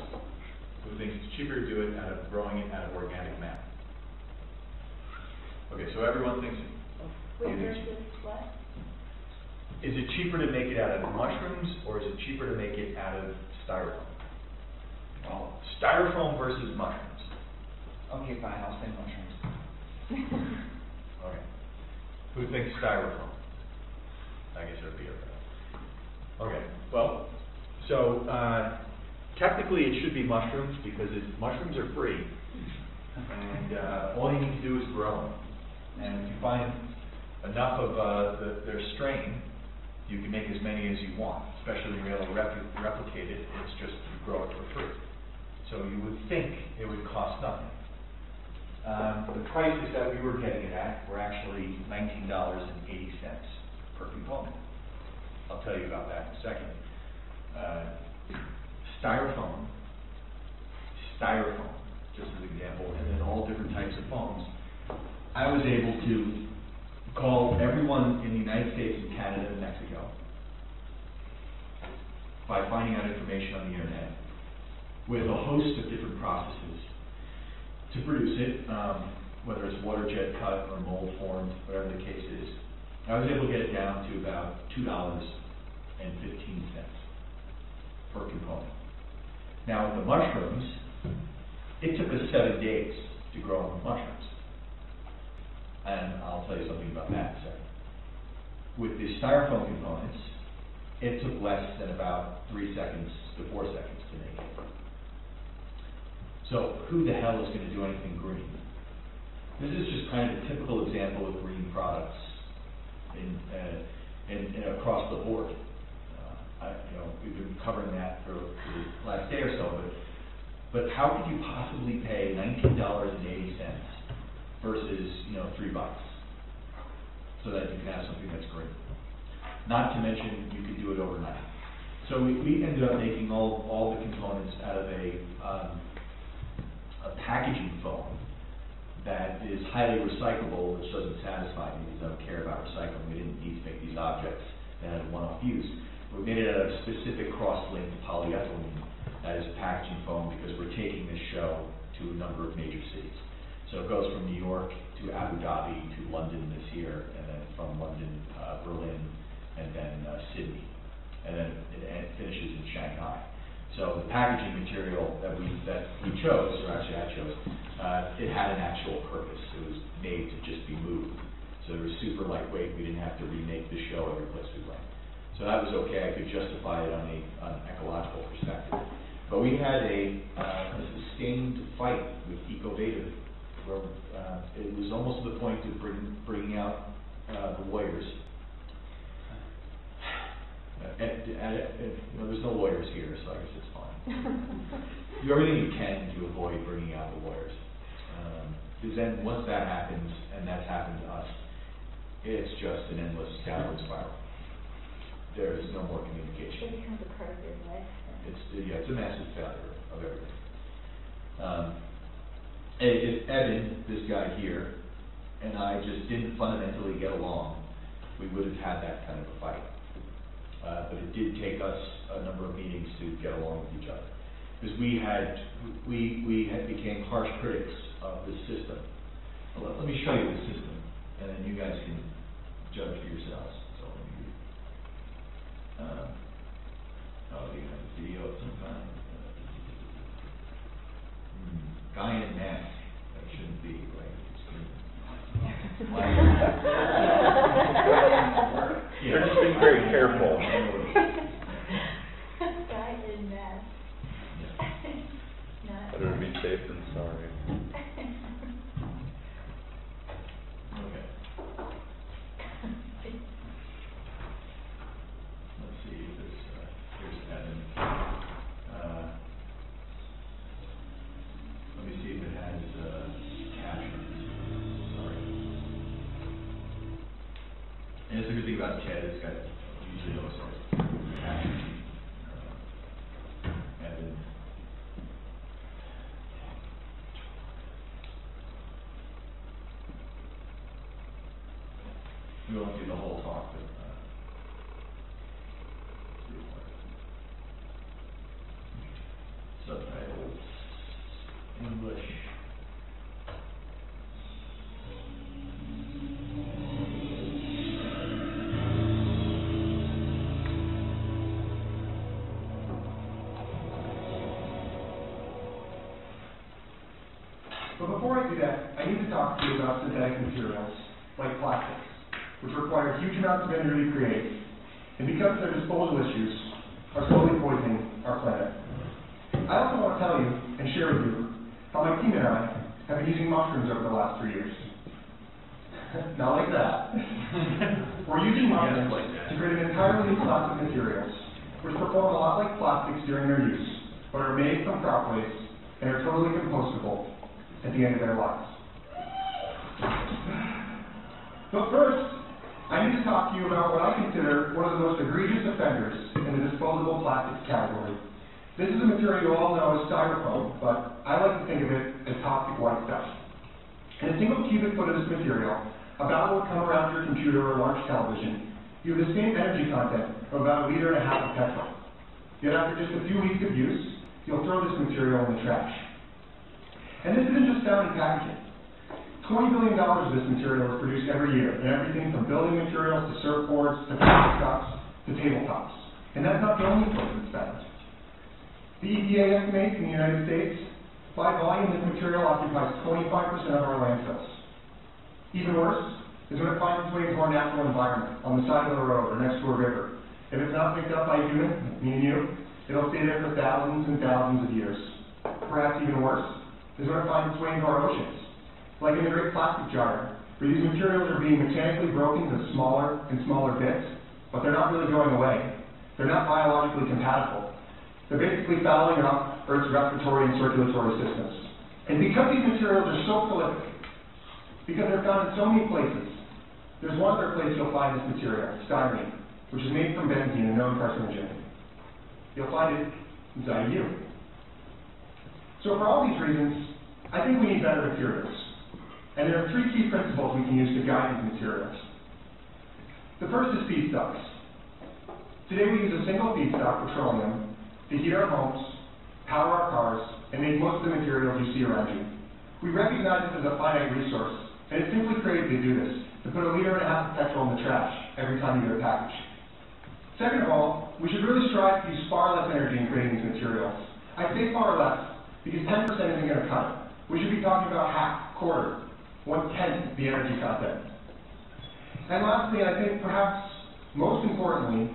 Who thinks it's cheaper to do it out of growing it out of organic matter? Okay, so everyone thinks. Wait, versus what? Is it cheaper to make it out of mushrooms, or is it cheaper to make it out of styrofoam? Well, styrofoam versus mushrooms. Okay, fine, I'll say mushrooms. Okay. Who thinks styrofoam? I guess it would be okay. Okay, well, so technically it should be mushrooms because mushrooms are free, and all you need to do is grow them. And if you find enough of their strain, you can make as many as you want, especially when you're able to replicate it. It's just you grow it for free. So you would think it would cost nothing. The prices that we were getting it at were actually $19.80 per component. I'll tell you about that in a second. Styrofoam, just as an example, and then all different types of foams. I was able to call everyone in the United States and Canada and Mexico by finding out information on the internet with a host of different processes to produce it, whether it's water jet cut or mold formed, whatever the case is. I was able to get it down to about $2.15 per component. Now with the mushrooms, it took us 7 days to grow mushrooms. And I'll tell you something about that in a second. With the styrofoam components, it took less than about 3 seconds to 4 seconds to make it. So who the hell is going to do anything green? This is just kind of a typical example of green products in across the board. We've been covering that for the last day or so, but how could you possibly pay $19.80 versus $3 so that you can have something that's green? Not to mention you could do it overnight. So we ended up making all the components out of a packaging foam that is highly recyclable, which doesn't satisfy me because I don't care about recycling. We didn't need to make these objects that had a one-off use. We made it out of specific cross-linked polyethylene as packaging foam because we're taking this show to a number of major cities. So it goes from New York to Abu Dhabi to London this year, and then from London, Berlin, and then Sydney, and then it finishes in Shanghai. So the packaging material that we chose, or actually I chose, it had an actual purpose. It was made to just be moved. So it was super lightweight. We didn't have to remake the show every place we went. So that was okay. I could justify it on an ecological perspective. But we had a sustained fight with Innovator, where it was almost to the point of bringing out the lawyers. There's no lawyers here, so I guess it's fine. Do everything you can to avoid bringing out the lawyers. Because then once that happens, and that's happened to us, it's just an endless downward spiral. There is no more communication. It becomes a part of your life. It's a massive failure of everything. If Evan, this guy here, and I just didn't fundamentally get along, we would have had that kind of a fight. But it did take us a number of meetings to get along with each other, because we became harsh critics of the system. Let me show you the system, and then you guys can judge for yourselves. So let me read. You have a video of some kind. Guy in a mask. That shouldn't be right. You're just being very careful. Guy in mask. And it's a good thing about CAD, it's got usually no sort of packaging added. We won't do the whole talk, but subtitles, English. But before I do that, I need to talk to you about synthetic materials, like plastics, which require huge amounts of energy to create, and because of their disposal issues, are slowly poisoning our planet. I also want to tell you and share with you how my team and I have been using mushrooms over the last 3 years. Not like that. We're using mushrooms to create an entirely new class of materials, which perform a lot like plastics during their use, but are made from crop waste and are totally compostable at the end of their lives. But first, I need to talk to you about what I consider one of the most egregious offenders in the disposable plastics category. This is a material you all know as styrofoam, but I like to think of it as toxic white stuff. In a single cubic foot of this material, about what would come around your computer or large television, you have the same energy content of about 1.5 liters of petrol. Yet after just a few weeks of use, you'll throw this material in the trash. And this isn't just found in packaging. $20 billion of this material is produced every year, in everything from building materials to surfboards to plastic cups to tabletops. And that's not the only place it's found. The EPA estimates in the United States, by volume, this material occupies 25% of our landfills. Even worse is when it finds its way into our natural environment, on the side of the road or next to a river. If it's not picked up by a human, like me and you, it'll stay there for thousands and thousands of years. Perhaps even worse is when it finds its way into our oceans. Like in the Great Plastic Gyre, where these materials are being mechanically broken into smaller and smaller bits, but they're not really going away. They're not biologically compatible. They're basically fouling up Earth's respiratory and circulatory systems. And because these materials are so prolific, because they're found in so many places, there's one other place you'll find this material, styrene, which is made from benzene, a known carcinogen. You'll find it inside of you. So for all these reasons, I think we need better materials. And there are 3 key principles we can use to guide these materials. The first is feedstocks. Today we use a single feedstock, petroleum, to heat our homes, power our cars, and make most of the materials you see around you. We recognize this as a finite resource, and it's simply crazy to do this, to put 1.5 liters of petrol in the trash every time you get a package. Second of all, we should really strive to use far less energy in creating these materials. I say far less, because 10% isn't going to cut it. We should be talking about half, quarter, 1/10 the energy content. And lastly, I think perhaps most importantly,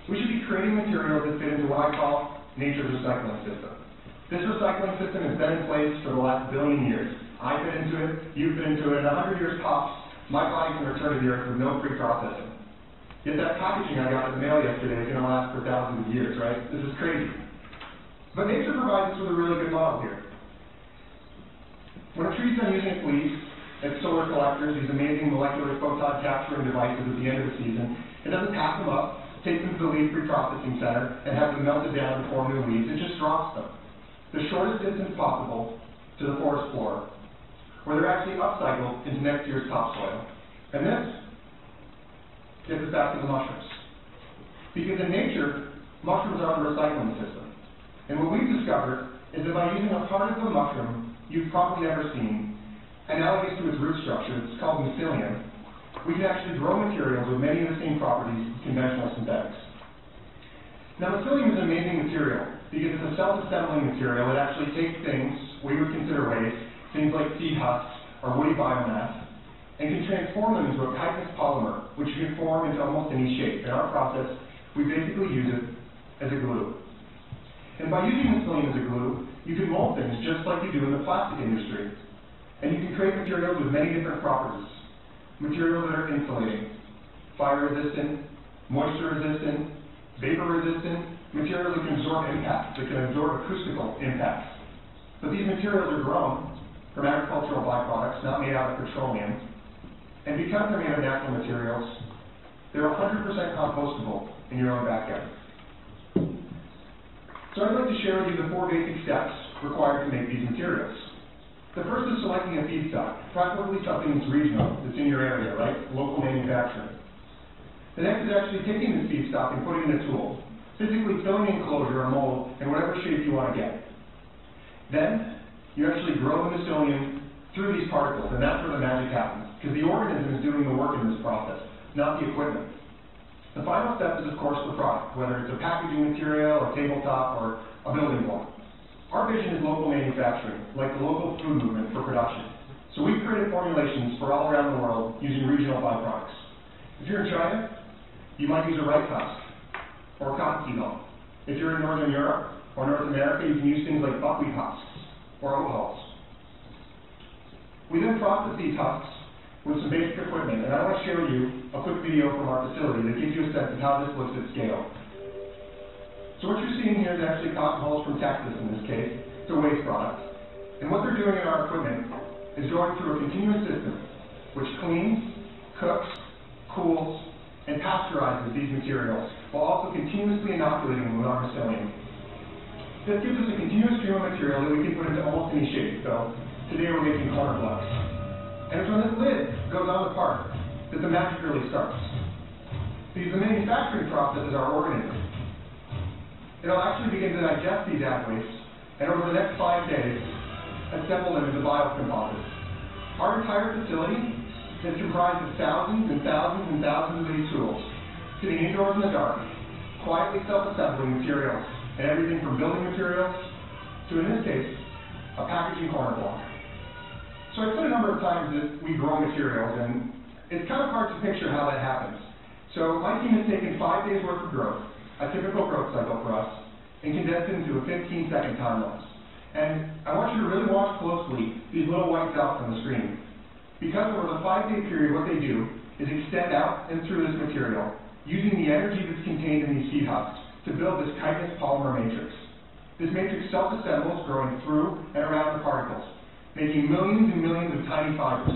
we should be creating materials that fit into what I call nature's recycling system. This recycling system has been in place for the last 1 billion years. I fit into it, you fit into it, and 100 years tops, my body can return to the earth with no pre-processing. Yet that packaging I got in the mail yesterday is going to last for thousands of years, right? This is crazy. But nature provides us with a really good model here. When a tree's done using its leaves as solar collectors, these amazing molecular photon capturing devices at the end of the season, it doesn't pack them up, take them to the leaf pre-processing center, and have them melted down to form new leaves. It just drops them the shortest distance possible to the forest floor, where they're actually upcycled into next year's topsoil. And this gets us back to the mushrooms. Because in nature, mushrooms are the recycling system. And what we've discovered is that by using a part of the mushroom you've probably never seen, analogous to its root structure, it's called mycelium, we can actually grow materials with many of the same properties as conventional synthetics. Now, mycelium is an amazing material because it's a self-assembling material. It actually takes things we would consider waste, things like seed husks or woody biomass, and can transform them into a chitinous polymer, which can form into almost any shape. In our process, we basically use it as a glue. And by using mycelium as a glue, you can mold things just like you do in the plastic industry. And you can create materials with many different properties. Materials that are insulating, fire-resistant, moisture-resistant, vapor-resistant, materials that can absorb impacts, that can absorb acoustical impacts. But these materials are grown from agricultural byproducts, not made out of petroleum. And because they're made of natural materials, They're 100% compostable in your own backyard. So I'd like to share with you the 4 basic steps required to make these materials. The first is selecting a feedstock, preferably something that's regional, that's in your area, right? Local manufacturing. The next is actually taking this feedstock and putting it in a tool, physically filling the enclosure or mold in whatever shape you want to get. Then, you actually grow the mycelium through these particles, and that's where the magic happens, because the organism is doing the work in this process, not the equipment. The final step is, of course, the product, whether it's a packaging material, a tabletop, or a building block. Our vision is local manufacturing, like the local food movement for production. So we've created formulations for all around the world using regional byproducts. If you're in China, you might use a rice husk or cottonseed hull. If you're in Northern Europe or North America, you can use things like buckwheat husks or oat hulls. We then process these husks with some basic equipment, and I want to share with you a quick video from our facility that gives you a sense of how this looks at scale. So what you're seeing here is actually cotton hulls from Texas in this case. It's a waste product. And what they're doing in our equipment is going through a continuous system which cleans, cooks, cools, and pasteurizes these materials while also continuously inoculating them with our mycelium. This gives us a continuous stream of material that we can put into almost any shape. So today we're making corner blocks. And it's when this lid goes on the part that the magic really starts. Because the manufacturing process is our organism. It'll actually begin to digest these ag wastes, and over the next 5 days, assemble them into biocomposites. Our entire facility is comprised of thousands and thousands and thousands of these tools, sitting indoors in the dark, quietly self-assembling materials, and everything from building materials to, in this case, a packaging corner block. So I've said a number of times that we grow materials, and it's kind of hard to picture how that happens. So my team has taken 5 days worth of growth, a typical growth cycle for us, and condensed into a 15-second time lapse. And I want you to really watch closely these little white dots on the screen. Because over the 5-day period, what they do is extend out and through this material, using the energy that's contained in these seed husks to build this chitinous polymer matrix. This matrix self-assembles, growing through and around the particles, making millions and millions of tiny fibers.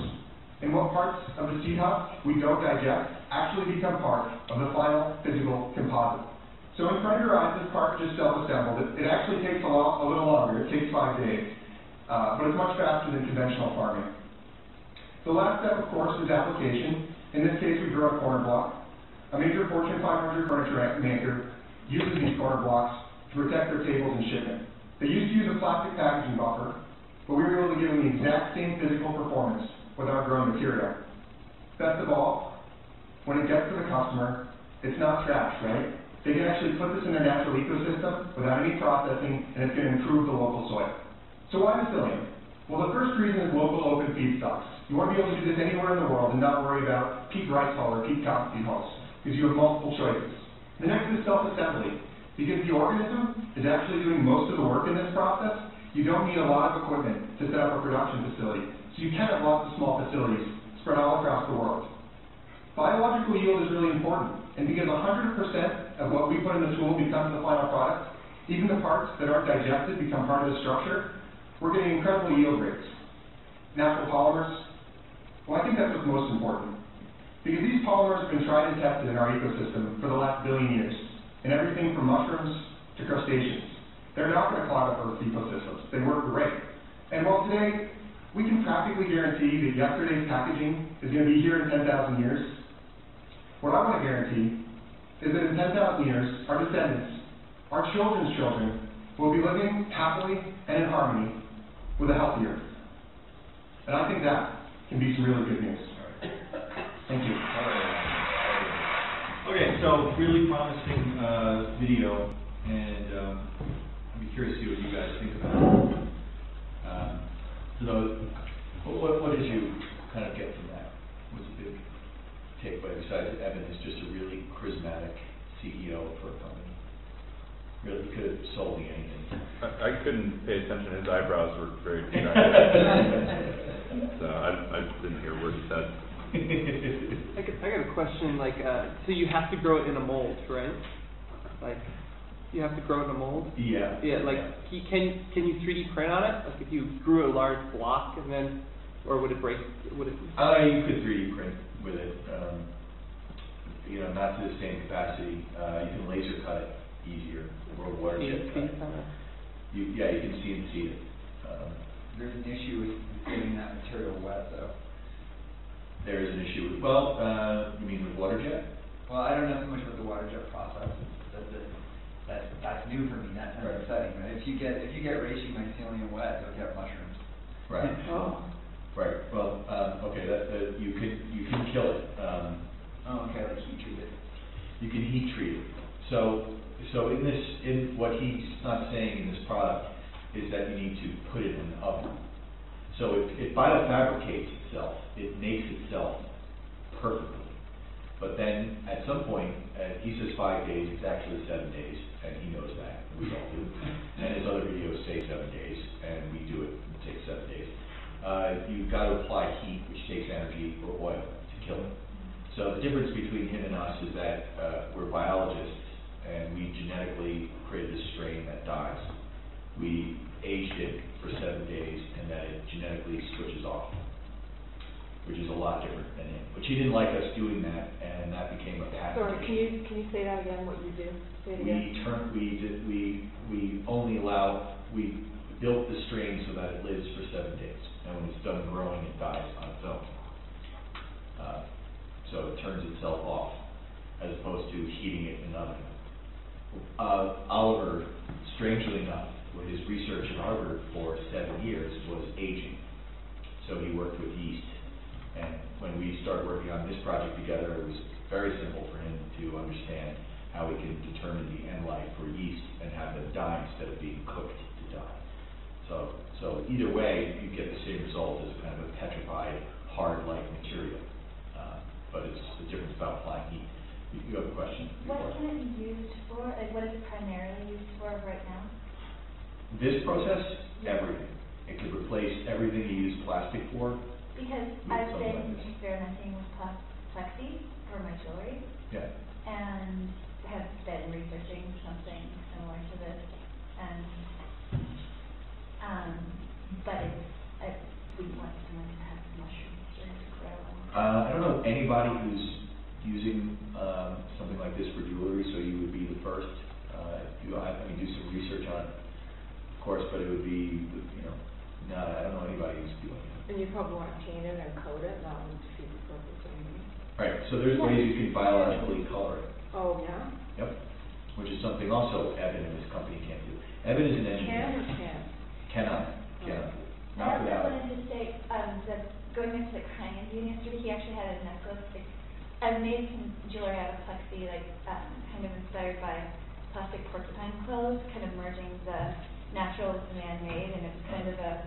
And what parts of the seed husk we don't digest actually become part of the final physical composite. So in front of your eyes, this part just self-assembled. It actually takes a little longer. It takes 5 days. But it's much faster than conventional farming. The last step, of course, is application. In this case, we grow a corner block. A major Fortune 500 furniture maker uses these corner blocks to protect their tables and shipment. They used to use a plastic packaging buffer, but we were able to give them the exact same physical performance with our grown material. Best of all, when it gets to the customer, it's not trash, right? They can actually put this in their natural ecosystem without any processing, and it's going to improve the local soil. So why mycelium? Well, the first reason is local open feedstocks. You want to be able to do this anywhere in the world and not worry about peak rice hull or peak cottonseed hulls, because you have multiple choices. The next is self-assembly. Because the organism is actually doing most of the work in this process, you don't need a lot of equipment to set up a production facility. So you can have lots of small facilities spread all across the world. Biological yield is really important, and because 100% of what we put in the tool becomes the final product, even the parts that aren't digested become part of the structure, we're getting incredible yield rates. Natural polymers, well, I think that's what's most important. Because these polymers have been tried and tested in our ecosystem for the last billion years, in everything from mushrooms to crustaceans. They're not going to clog up Earth's ecosystems. They work great. And while today, we can practically guarantee that yesterday's packaging is going to be here in 10,000 years, what I want to guarantee is that in 10,000 years, our descendants, our children's children, will be living happily and in harmony with a healthy Earth. And I think that can be some really good news. Thank you. Okay, so really promising video, and I'd be curious to see what you guys think about it. So what did you kind of get from that? What's the big takeaway besides Evan is just a really charismatic CEO for a company? Really, he could have sold me anything. I couldn't pay attention. His eyebrows were very distracting. So I didn't hear a word he said. I got a question, like, so you have to grow it in a mold, right? Like, you have to grow it in a mold? Yeah. Yeah, like, can you 3D print on it? Like, if you grew a large block and then, or would it break, would it? You could 3D print with it. you know, not to the same capacity. You can laser cut it easier, or water jet cut it. You can CNC it. There's an issue with getting that material wet, though. There is an issue with, well, you mean with water jet? Well, I don't know so much about the water jet process. That's new for me. That's Right. exciting. But if you get reishi mycelium wet, you'll get mushrooms. Right. Oh. Right. Well, okay. You can kill it. Okay, like heat treat it. You can heat treat it. So in what he's not saying in this product is that you need to put it in an oven. So it biofabricates itself. It makes itself perfectly. But then at some point, he says 5 days, it's actually 7 days, and he knows that, we all do. And his other videos say 7 days, and we do it, it takes 7 days. You've got to apply heat, which takes energy, or oil to kill it. So the difference between him and us is that we're biologists, and we genetically created a strain that dies. We aged it for 7 days, and then it genetically switches off, which is a lot different than him. But she didn't like us doing that, and that became a patent. Sorry, can you say that again, what you do? Say it again. We built the strain so that it lives for 7 days, and when it's done growing, it dies on its own. So it turns itself off, as opposed to heating it in an oven. Oliver, strangely enough, with his research at Harvard for 7 years was aging. So he worked with yeast. And when we started working on this project together, it was very simple for him to understand how we can determine the end life for yeast and have them die instead of being cooked to die. So either way, you get the same result as kind of a petrified, hard-like material. But it's the difference about applying heat. You have a question? What can it be used for? Like, what is it primarily used for right now? This process, everything. It could replace everything you use plastic for. Because with I've something been like this. experimenting with plexi for my jewelry, Yeah. and have been researching something similar to this, and but we want someone to have mushrooms to grow. I don't know anybody who's using something like this for jewelry, so you would be the first. Do some research on it, of course, but it would be, no, I don't know anybody who's doing it. And you probably want to paint it and coat it, that would defeat the purpose anyway. Right, so there's ways you can biologically color it. Oh, yeah? Yep, which is something also Evan and his company can't do. Evan is an engineer. Can or can't? Cannot. I Not also without. wanted to say that going back to the Crying Indian yesterday, he actually had a necklace. I've made some jewelry out of plexi, kind of inspired by plastic porcupine clothes, kind of merging the natural with the man-made, and it's kind of a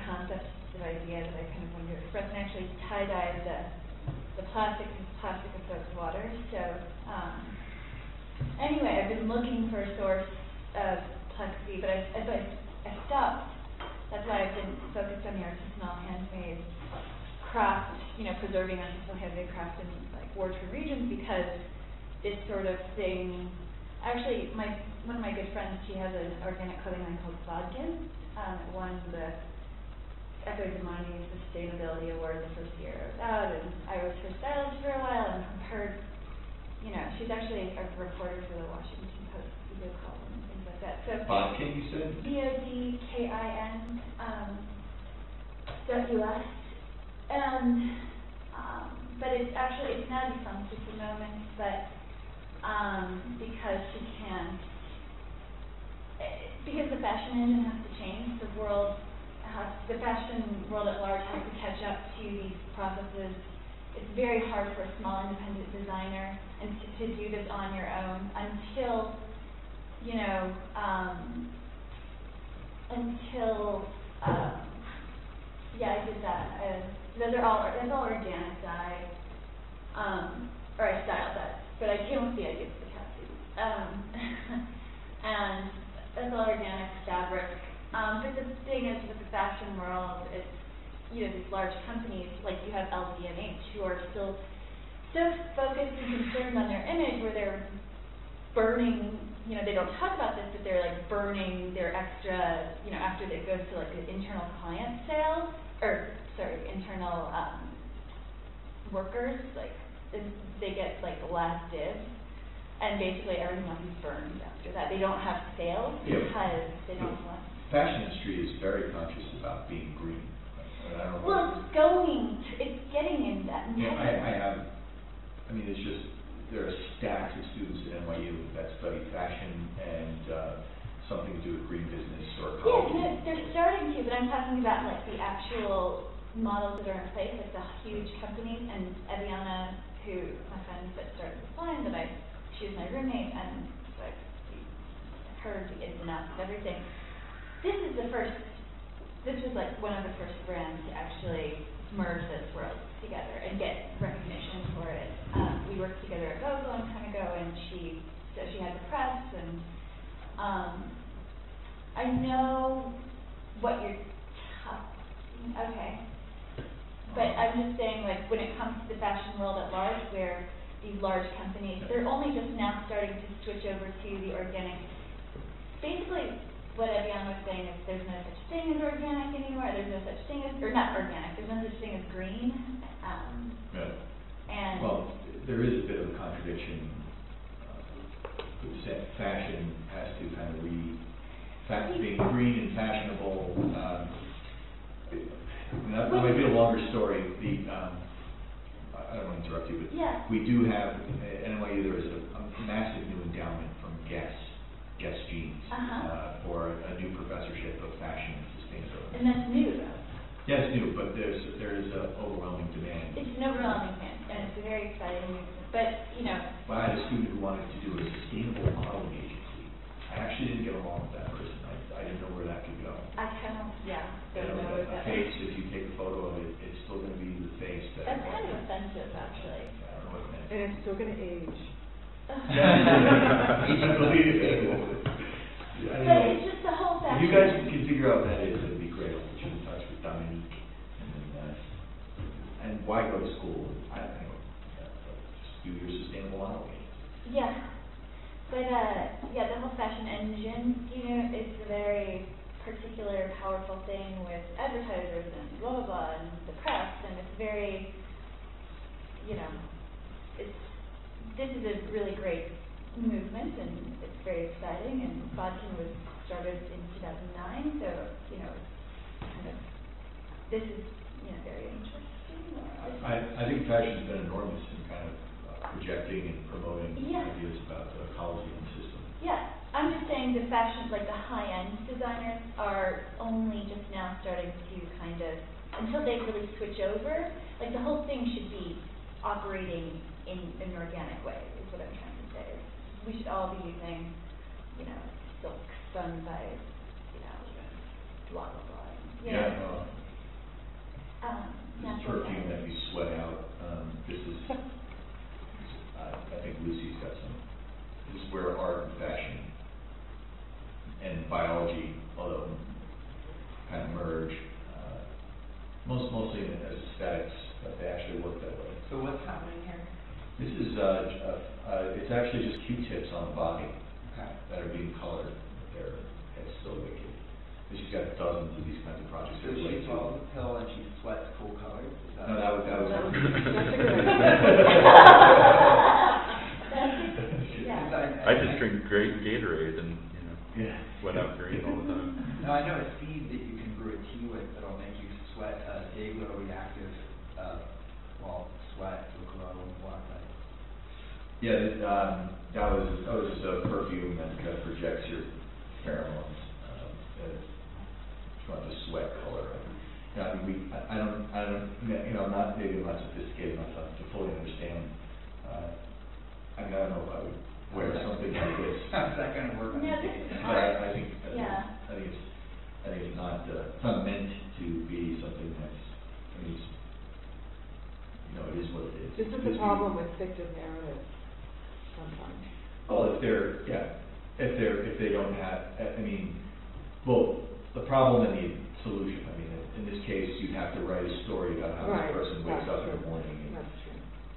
concept of idea that I kind of wanted to express, and actually tie-dyed the plastic, because plastic absorbs water. So anyway, I've been looking for a source of plexi, but I stopped. That's why I've been focused on the artisanal handmade craft, preserving artisanal handmade craft in war-torn regions, because this sort of thing. Actually, one of my good friends, she has an organic clothing line called Bodkin. It won the Ecological Sustainability Award the first year of that, and I was her stylist for a while, and her, she's actually a reporter for the Washington Post video column and things like that. So Bodkin, you said? BODKIN .US, and but it's now defunct at the moment, but because the fashion engine has to change, the fashion world at large has to catch up to these processes. It's very hard for a small independent designer and to do this on your own until I did that. That's all organic dye, or I styled that, but I came with the idea for the tattoos. And that's all organic fabric. But the thing is, with the fashion world, it's, these large companies, like you have LVMH, who are still so focused and concerned on their image, where they're burning you know, they don't talk about this, but they're like burning their extra, you know, after it goes to like an internal client sale, or sorry, internal workers, like they get like the last dibs, and basically everything else is burned after that. They don't have sales because they don't want. Fashion industry is very conscious about being green. I don't know. Well, it's getting in that. Yeah, I mean, it's just, there are stacks of students at NYU that study fashion and something to do with green business or ecology. Yeah, they're starting to, but I'm talking about like the actual models that are in place, like the huge companies, and Eviana, who my friend that started this line, she was my roommate, and so I heard the ins and outs of everything. This was like one of the first brands to actually merge those worlds together and get recognition for it. We worked together at Vogue a long time ago, and she had the press, and I know what you're okay. But I'm just saying, like, when it comes to the fashion world at large, where these large companies, they're only just now starting to switch over to the organic. Basically, what Evian was saying is there's no such thing as organic anymore. There's no such thing as, or not organic. There's no such thing as green. And well, there is a bit of a contradiction. Fashion has to kind of being green and fashionable. That might be a longer story. I don't want to interrupt you, but we do have at NYU there is a massive new endowment from Guess Jeans for a new professorship of fashion and sustainability. And that's new, though. Yeah, it's new, but there is an overwhelming demand. It's an overwhelming demand, and it's a very exciting movement. But you know, well, I had a student who wanted to do a sustainable modeling agency. I actually didn't get along with that person. I didn't know where that could go. I kind of don't know a that. face, if you take a photo of it, it's still going to be the face. That's kind of offensive, actually. I don't know what it meant. And it's still going to age. But it's just the whole If you guys can figure out what that is, it would be great. I'll put you in touch with Dominique. And why go to school? I don't know. Just do your sustainable modeling. Yeah. But the whole fashion engine, you know, is a very particular, powerful thing with advertisers and blah blah blah and the press, and it's very, you know, this is a really great movement, and it's very exciting. And Bodkin was started in 2009, so you know, kind of this is, you know, very interesting. I think fashion's been enormous in kind of projecting and promoting ideas about the ecology and the system. Yeah, I'm just saying the fashion, like the high-end designers, are only just now starting to kind of, until they really switch over, like the whole thing should be operating in an organic way, is what I'm trying to say. We should all be using, you know, silk spun by, you know, blah, blah, blah. This perfume that you sweat out, this is, I think Lucy's got some. This is where art and fashion and biology, although kind of merge, mostly as aesthetics, but they actually work that way. So what's happening here? This is, it's actually just Q-tips on the body that are being colored. They're still wicked. She's got dozens of these kinds of projects. So she swallows a pill and she sweats cool colors? No, that was I just drink great Gatorade and, you know, sweat out green all the time. No, I know a seed that you can brew a tea with that'll make you sweat Day-Glo-reactive, sweat to glow and black light. Yeah, that was a perfume that projects your pheromones. It's not just sweat color. I mean, I don't, you know, maybe I'm not sophisticated enough to fully understand. I mean, I don't know if I would wear something like this. How's that going to work? Yeah, this is But hard. I think it's not meant to be something that's. I mean, it's, you know, it is what it is. This is the problem with fictive narratives sometimes. Well, if they don't have, I mean, well, the problem and the solution. I mean, in this case, you'd have to write a story about how this person wakes up in the morning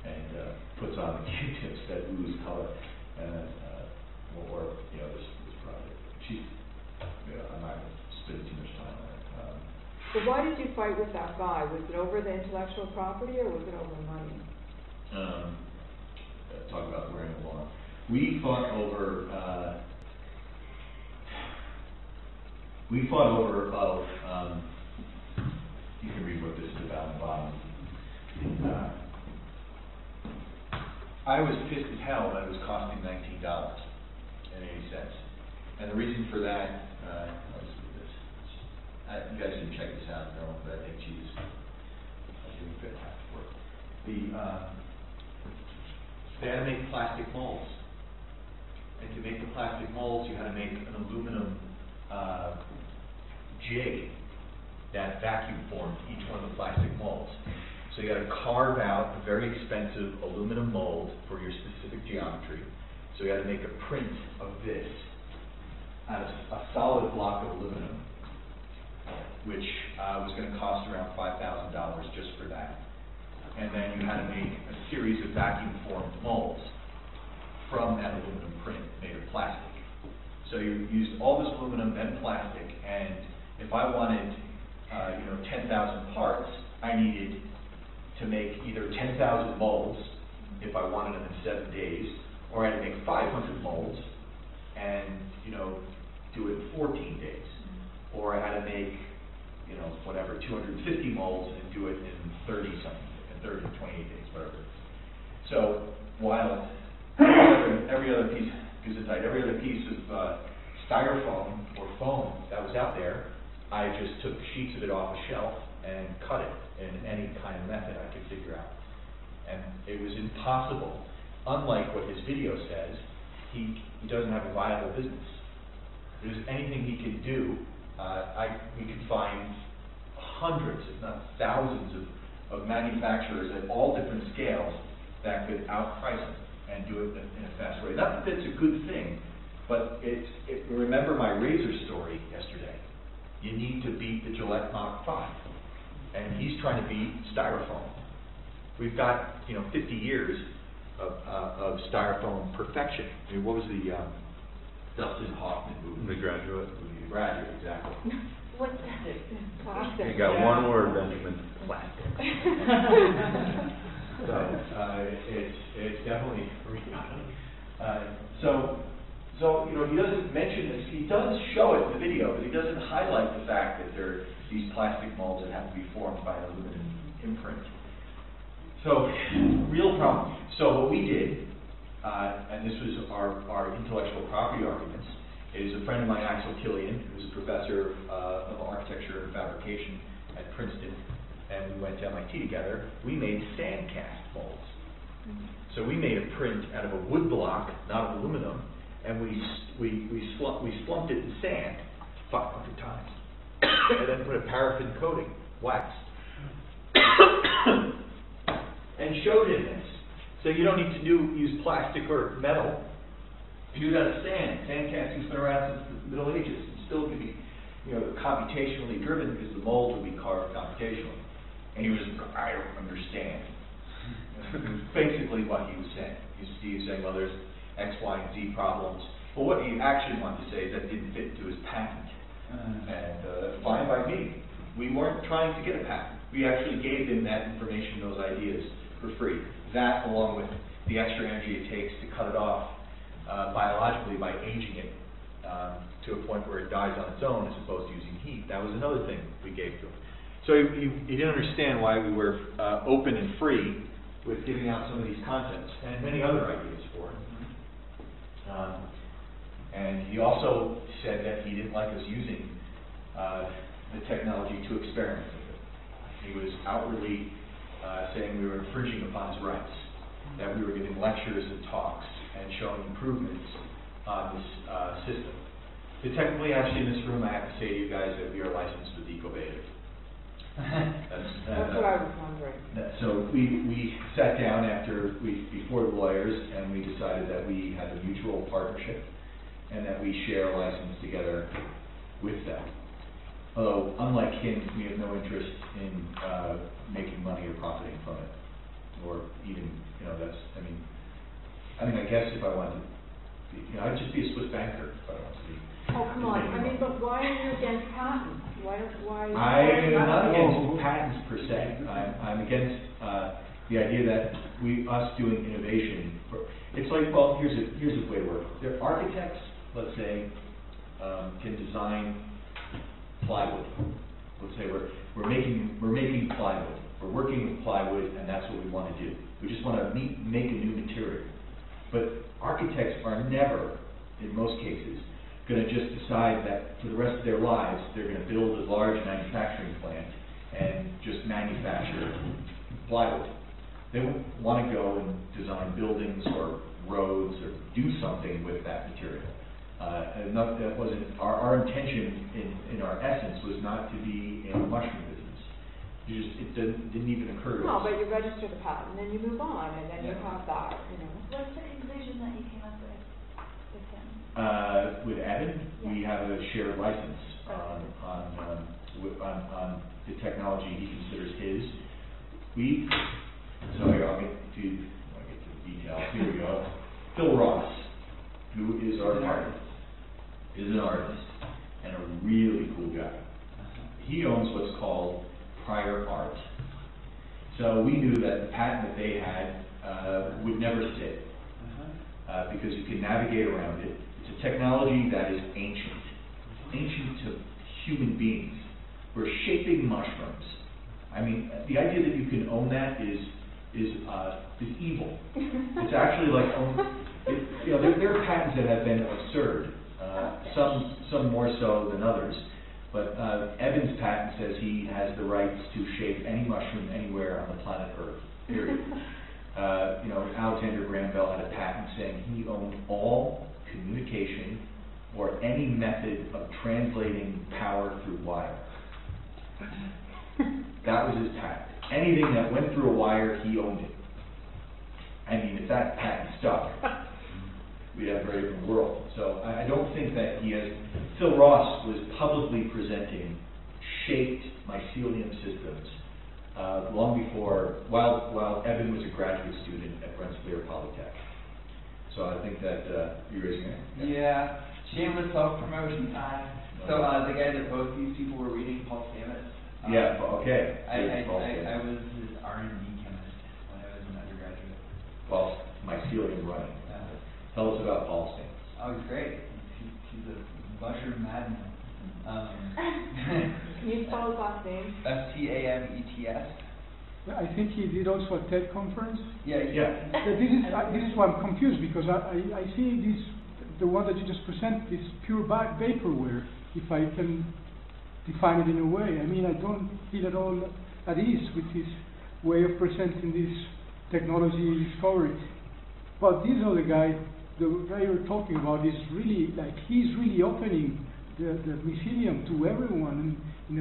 and puts on the Q-tips that lose color. or this project. I'm not spending too much time on it. So why did you fight with that guy? Was it over the intellectual property or was it over money? Talk about wearing the law. We fought over. You can read what this is about in the bottom. I was pissed as hell that it was costing $19.80, and the reason for that. I'll just read this. You guys can check this out, girl, but I think she's doing fantastic work. They had to make plastic molds, and to make the plastic molds, you had to make an aluminum jig that vacuum formed each one of the plastic molds. So you had to carve out a very expensive aluminum mold for your specific geometry. So you had to make a print of this out of a solid block of aluminum, which was going to cost around $5,000 just for that. And then you had to make a series of vacuum-formed molds from that aluminum print made of plastic. So you used all this aluminum and plastic, and if I wanted 10,000 parts, I needed to make either 10,000 molds if I wanted them in 7 days, or I had to make 500 molds and do it in 14 days, or I had to make 250 molds and do it in 28 days, whatever. So while every other piece of styrofoam or foam that was out there, I just took sheets of it off a shelf and cut it in any kind of method I could figure out. And it was impossible. Unlike what his video says, he doesn't have a viable business. If there's anything he could do, we could find hundreds, if not thousands, of manufacturers at all different scales that could outprice him and do it in a fast way. Not that that's a good thing, but remember my razor story yesterday. You need to beat the Gillette Mach 5, and he's trying to beat styrofoam. We've got 50 years of styrofoam perfection. I mean, what was the Dustin Hoffman movie? The Graduate. The Graduate, exactly. What's that? Plastic. You got one word, Benjamin. Plastic. So it's definitely so he doesn't mention this. He does show it in the video, but he doesn't highlight the fact that there are these plastic molds that have to be formed by an aluminum imprint. So real problem. So what we did, and this was our intellectual property arguments, is a friend of mine, Axel Killian, who's a professor of architecture and fabrication at Princeton, and we went to MIT together. We made sand cast molds. So we made a print out of a wood block, not of aluminum, and we slumped it in sand 500 times, and then put a paraffin coating, wax, and showed him this. So you don't need to use plastic or metal. You do that as sand. Sand casting's been around since the Middle Ages. It still can be, computationally driven because the mold would be carved computationally. And he was, I don't understand. Basically what he was saying. He was saying, well, there's X, Y, and Z problems. But what he actually wanted to say is that didn't fit into his patent. And fine by me. We weren't trying to get a patent. We actually gave him that information, those ideas, for free. That, along with the extra energy it takes to cut it off biologically by aging it to a point where it dies on its own as opposed to using heat. That was another thing we gave to him. So he didn't understand why we were open and free with giving out some of these concepts and many other ideas for him. And he also said that he didn't like us using the technology to experiment with it. He was outwardly saying we were infringing upon his rights, that we were giving lectures and talks and showing improvements on this system. To technically actually in this room, I have to say to you guys that we are licensed with Ecological. That's what I was wondering. So we sat down before the lawyers, and we decided that we had a mutual partnership and that we share a license together with them. Although, unlike him, we have no interest in making money or profiting from it, or even, I guess if I wanted to I'd just be a Swiss banker if I wanted to be. Oh, come on, I mean, but why are you against patents? Why? I'm not against patents per se. I'm against the idea that us doing innovation, it's like, well, here's a way to work. There are architects, let's say, can design plywood. Let's say we're making plywood. We're working with plywood, and that's what we want to do. We just want to make a new material. But architects are never, in most cases, going to just decide that for the rest of their lives they're going to build a large manufacturing plant and just manufacture plywood. They want to go and design buildings or roads or do something with that material. That wasn't our intention in our essence was not to be in the mushroom business. It didn't even occur to us. No, but you register the patent, and then you move on, and then you have that, What's the conclusion that you came up with him? With Evan, Yeah. we have a shared license on the technology he considers his. So I get to the details. Here we go. Phil Ross, who is our artist, is an artist and a really cool guy. He owns what's called prior art. So we knew that the patent that they had would never stick because you can navigate around it. It's a technology that is ancient to human beings. We're shaping mushrooms. I mean, the idea that you can own that is evil. It's actually like, there are patents that have been absurd, some more so than others. But Evan's patent says he has the rights to shape any mushroom anywhere on the planet Earth, period. Alexander Graham Bell had a patent saying he owned all communication or any method of translating power through wire. That was his patent. Anything that went through a wire, he owned it. I mean, if that patent stuck, we'd have a very different world. So I don't think that he has. Phil Ross was publicly presenting shaped mycelium systems long before, while Evan was a graduate student at Rensselaer Polytech. So I think that you're raising it. Yeah. Shameless self-promotion time. So the guy that both these people were reading, Paul Stamets. Okay. I was his R&D chemist when I was an undergraduate. Well, mycelium running. Tell us about Paul Stamets. Oh, he's great. He's a mushroom madman. Can you spell his last name? Stamets. I think he did also a TED conference. Yeah. This is why I'm confused, because I see this, the one that you just presented, is pure vaporware, if I can define it in a way. I mean, I don't feel at all at ease with his way of presenting this technology discovery. But this other guy, the guy you're talking about, is really, he's really opening the mycelium to everyone.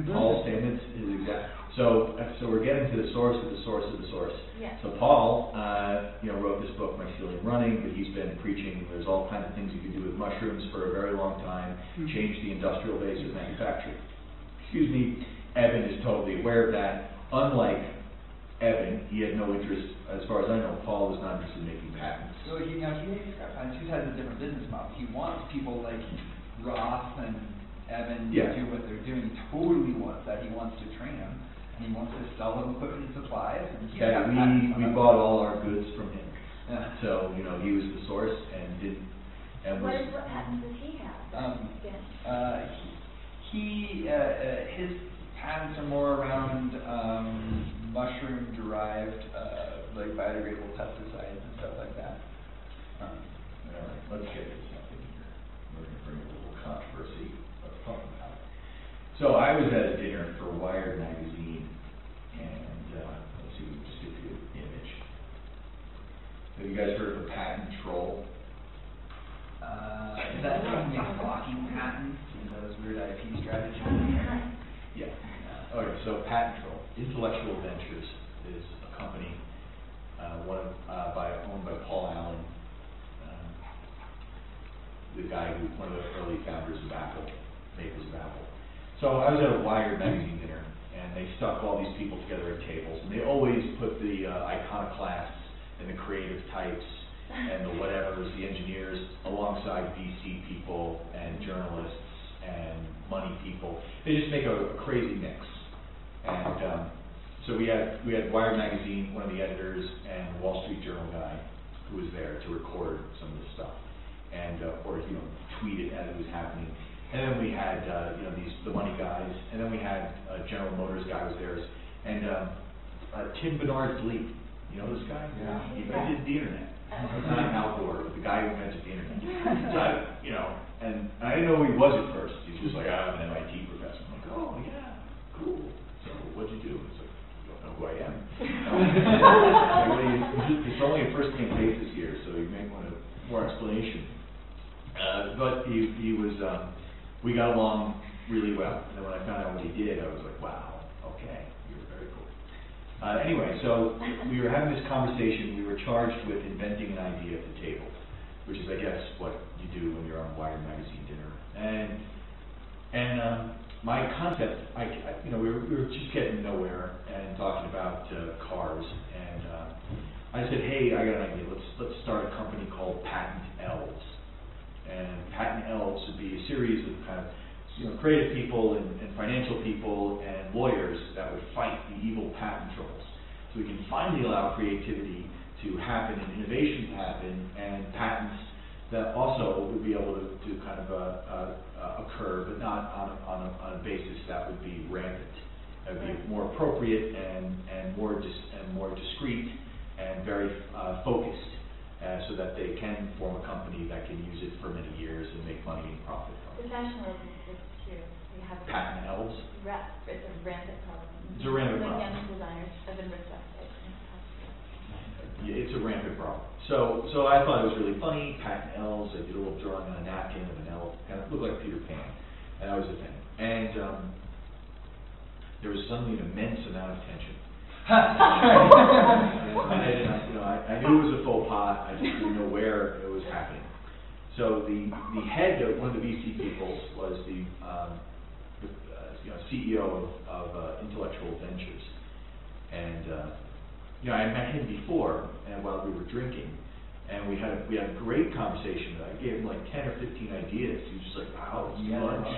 Paul Stamets is exact. So we're getting to the source of the source of the source. Yeah. So Paul, wrote this book, Mycelium Running, but he's been preaching there's all kinds of things you can do with mushrooms for a very long time, change the industrial base of manufacturing. Evan is totally aware of that. Unlike Evan, he had no interest, as far as I know, Paul was not interested in making patents. So he makes patents. He has a different business model. He wants people like Ross and Evan to do what they're doing. He totally wants that. He wants to train them, and he wants to sell them equipment and supplies. And we bought all our goods from him. Yeah. So he was the source and What patents does he have? His patents are more around mushroom-derived, like biodegradable pesticides and stuff like that. All right, let's get to something here. We're going to bring a little controversy. Let's talk about it. So I was at a dinner for Wired magazine, and let's see, we'll just get to the image. Have you guys heard of a patent troll? Is that something like blocking patents and those weird IP strategies? Yeah. Okay, so Patent Troll, Intellectual Ventures is a company owned by Paul Allen, the guy who one of the early founders of Apple, makers of Apple. So I was at a Wired magazine dinner, and they stuck all these people together at tables, and they always put the iconoclasts and the creative types and the whatevers, the engineers, alongside VC people and journalists and money people. They just make a crazy mix. And so we had Wired magazine, one of the editors, and the Wall Street Journal guy who was there to record some of this stuff, and or tweet it as it was happening. And then we had the money guys, and then we had General Motors guy was there, and Tim Berners-Lee. You know this guy? Yeah. He invented the internet. Not Al Gore, but the guy who invented the internet. So and I didn't know who he was at first. He was just like, I'm an MIT professor. I'm like, oh yeah, cool. So what'd you do? He's like, you don't know who I am. It's only a first name basis here, so you may want more explanation. But he was, we got along really well. And then when I found out what he did, I was like, wow, okay, you're very cool. Anyway, so we were having this conversation. We were charged with inventing an idea at the table, which is, I guess, what you do when you're on Wired magazine dinner. And my concept, we were just getting nowhere and talking about cars. And I said, hey, I got an idea. Let's start a company called Patent Elves. And Patent Elves would be a series of kind of creative people and financial people and lawyers that would fight the evil patent trolls. So we can finally allow creativity to happen and innovation to happen, and patents that also would be able to kind of occur, but not on a basis that would be rampant. That would be more appropriate and more discreet and very focused. So that they can form a company that can use it for many years and make money and profit from it. The nationalism is too. We have Patent elves? It's a rampant problem. It's a rampant problem. Young designers have been respected. Yeah, it's a rampant problem. So I thought it was really funny. Patent elves. I did a little drawing on a napkin of an elf, kind of looked like Peter Pan, and that was the thing. And there was suddenly an immense amount of tension. I knew it was a faux pas. I just didn't know where it was happening. So the head of one of the VC people was the CEO of Intellectual Ventures, and I met him before, and while we were drinking, and we had a great conversation. I gave him like 10 or 15 ideas. He was just like, wow, it's lunch,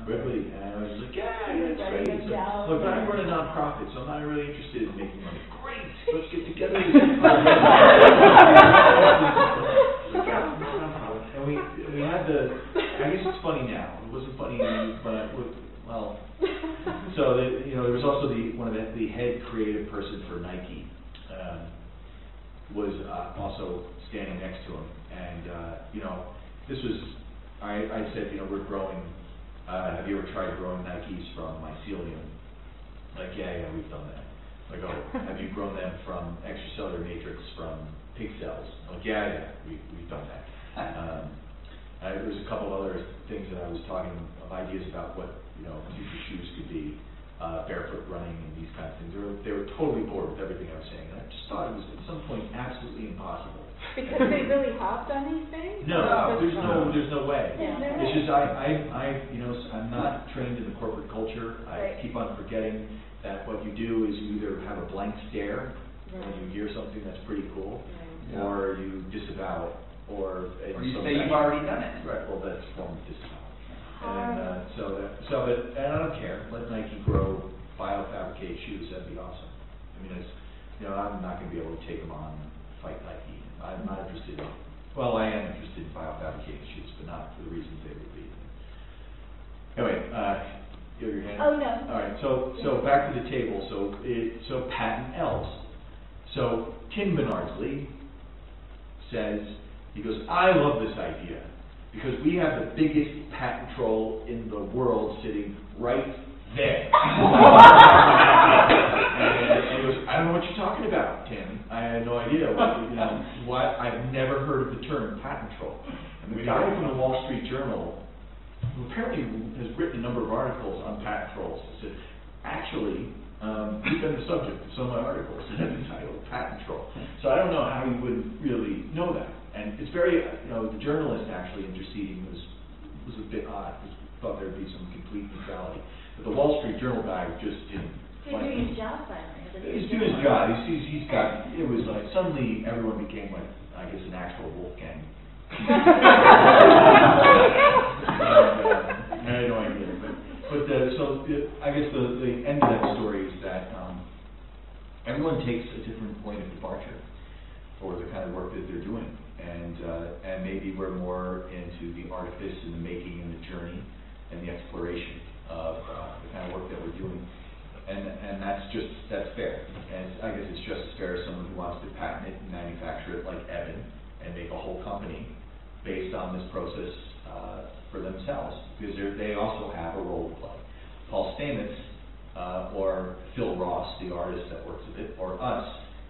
really, and I was like, yeah, that's great. So, look, I run a nonprofit, so I'm not really interested in making money. Great, let's get together. And we had I guess it's funny now. It wasn't funny then, but well. So there was also one of the head creative person for Nike. Was also standing next to him, and this was, I said, we're growing, have you ever tried growing Nikes from mycelium? Like, yeah, we've done that. Like, oh, have you grown them from extracellular matrix from pig cells? Like, yeah, we've done that. There was a couple of other things that I was talking of ideas about what future shoes could be. Barefoot running and these kinds of things. They were totally bored with everything I was saying. And I just thought it was at some point absolutely impossible. Because they really have done these things? No, there's no way. Yeah. It's just I'm not trained in the corporate culture. I keep on forgetting that what you do is you either have a blank stare when you hear something that's pretty cool, or you disavow it, or you say you've already done it. Right. Well, that's a form of disavow. And but I don't care. Let Nike grow biofabricate shoes. That'd be awesome. I mean, I'm not going to be able to take them on and fight Nike. I'm not interested. I am interested in biofabricating shoes, but not for the reasons they would be. Anyway, you have your hand? Oh no. All right. So back to the table. So patent elves. So Tim Berners-Lee says, he goes, I love this idea. Because we have the biggest patent troll in the world sitting right there. And he goes, I don't know what you're talking about, Tim. I had no idea. I've never heard of the term patent troll. And the guy from the Wall Street Journal, who apparently has written a number of articles on patent trolls, said, actually, he's been the subject of some of my articles entitled Patent Troll. So I don't know how you would really know that. And it's very, the journalist actually interceding was a bit odd. He thought there would be some complete neutrality. But the Wall Street Journal guy just didn't. He's doing his job finally. He's doing his job. He's got. It was like suddenly everyone became like I guess, an actual Wolfgang. And I had no idea, I guess the end of that story is that everyone takes a different point of departure for the kind of work that they're doing, and maybe we're more into the artifice and the making and the journey and the exploration of the kind of work that we're doing, and that's fair. And I guess it's just as fair as someone who wants to patent it and manufacture it like Evan and make a whole company based on this process for themselves, because they also have a role to play. Paul Stamets or Phil Ross, the artist that works with it, or us,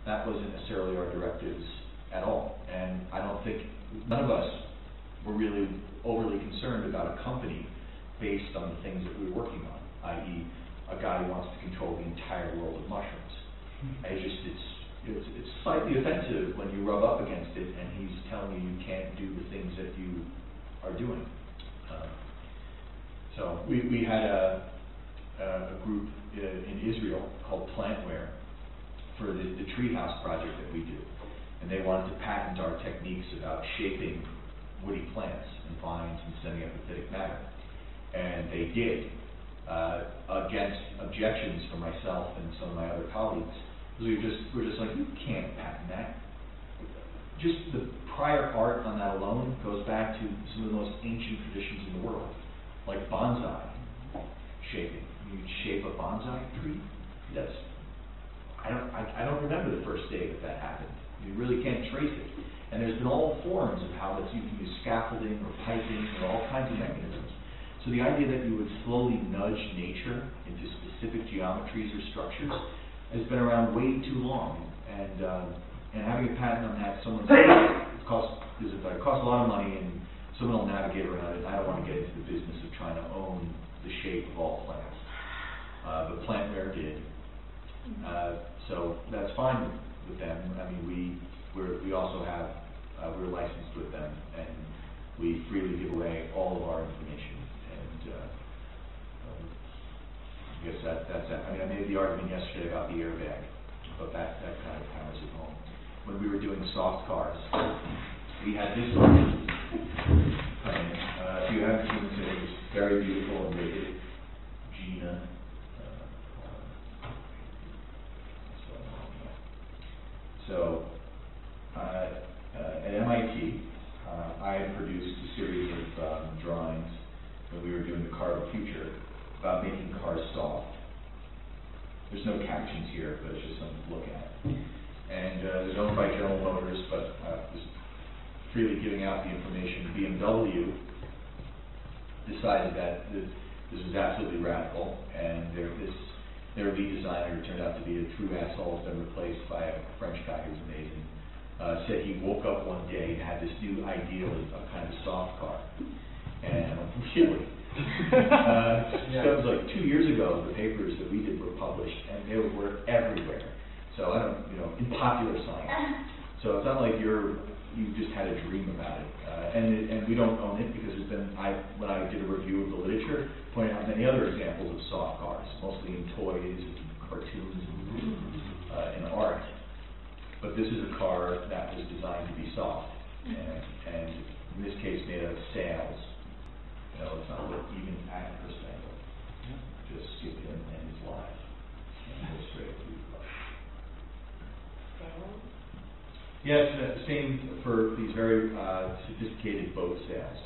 that wasn't necessarily our directives at all. And I don't think, none of us were really overly concerned about a company based on the things that we were working on, i.e. a guy who wants to control the entire world of mushrooms. It's slightly offensive when you rub up against it and he's telling you can't do the things that you are doing. So we had a group in Israel called Plantware for the treehouse project that we do, and they wanted to patent our techniques about shaping woody plants and vines and semi-epiphytic matter, and they did, against objections from myself and some of my other colleagues. We're just like, you can't patent that. Just the prior art on that alone goes back to some of the most ancient traditions in the world, like bonsai shaping. You shape a bonsai tree. I don't remember the first day that happened. You really can't trace it. And there's been all forms of how you can use scaffolding or piping or all kinds of mechanisms. So the idea that you would slowly nudge nature into specific geometries or structures has been around way too long, and having a patent on that, it costs a lot of money, and someone will navigate around it. I don't want to get into the business of trying to own the shape of all plants, but Plantware did, so that's fine with them. I mean, we also have we're licensed with them, and we freely give away all of our information, and I guess that's that. I mean, I made the argument yesterday about the airbag, but that kind of hammers it home. When we were doing soft cars, we had this one. If you haven't seen this, it was very beautiful and rated. Gina. So, at MIT, I had produced a series of drawings when we were doing the Car of the Future about making cars soft. There's no captions here, but it's just something to look at. And it was owned by General Motors, but just freely giving out the information. BMW decided that this was absolutely radical, and their lead designer, who turned out to be a true asshole, has been replaced by a French guy who's amazing. Said he woke up one day and had this new ideal of kind of a soft car. And I went, really? That was like 2 years ago. The papers that we did were published, and they were everywhere. So in popular science. So it's not like you just had a dream about it, and we don't own it because when I did a review of the literature, pointed out many other examples of soft cars, mostly in toys and cartoons and art. But this is a car that was designed to be soft, and in this case made out of sails. It's not even at per sail. Just skip him and his life and go straight through the car. Yeah, it's the same for these very sophisticated boat sails.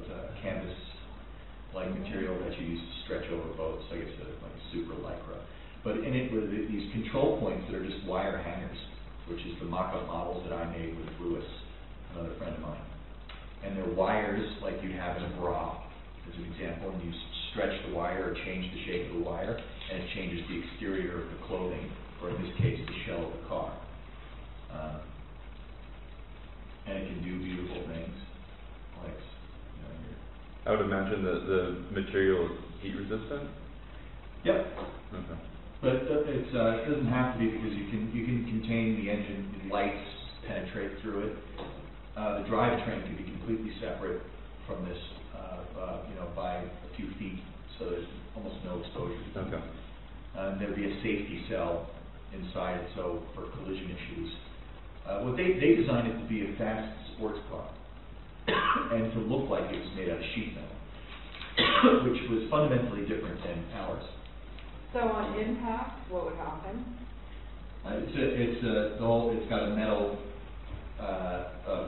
It's a canvas-like material that you use to stretch over boats. I guess like super lycra. But in it were these control points that are just wire hangers, which is the mock-up models that I made with Lewis, another friend of mine. And they're wires like you'd have in a bra, as an example, and you stretch the wire or change the shape of the wire, and it changes the exterior of the clothing, or in this case, the shell of the car. And it can do beautiful things, like I would imagine that the material is heat resistant? Yep. Okay. But it doesn't have to be, because you can contain the engine, lights penetrate through it. The drivetrain can be completely separate from this, by a few feet, so there's almost no exposure. Okay. There'd be a safety cell inside it, so for collision issues, Well, they designed it to be a fast sports car and to look like it was made out of sheet metal, which was fundamentally different than ours. So on impact, what would happen? It's got a metal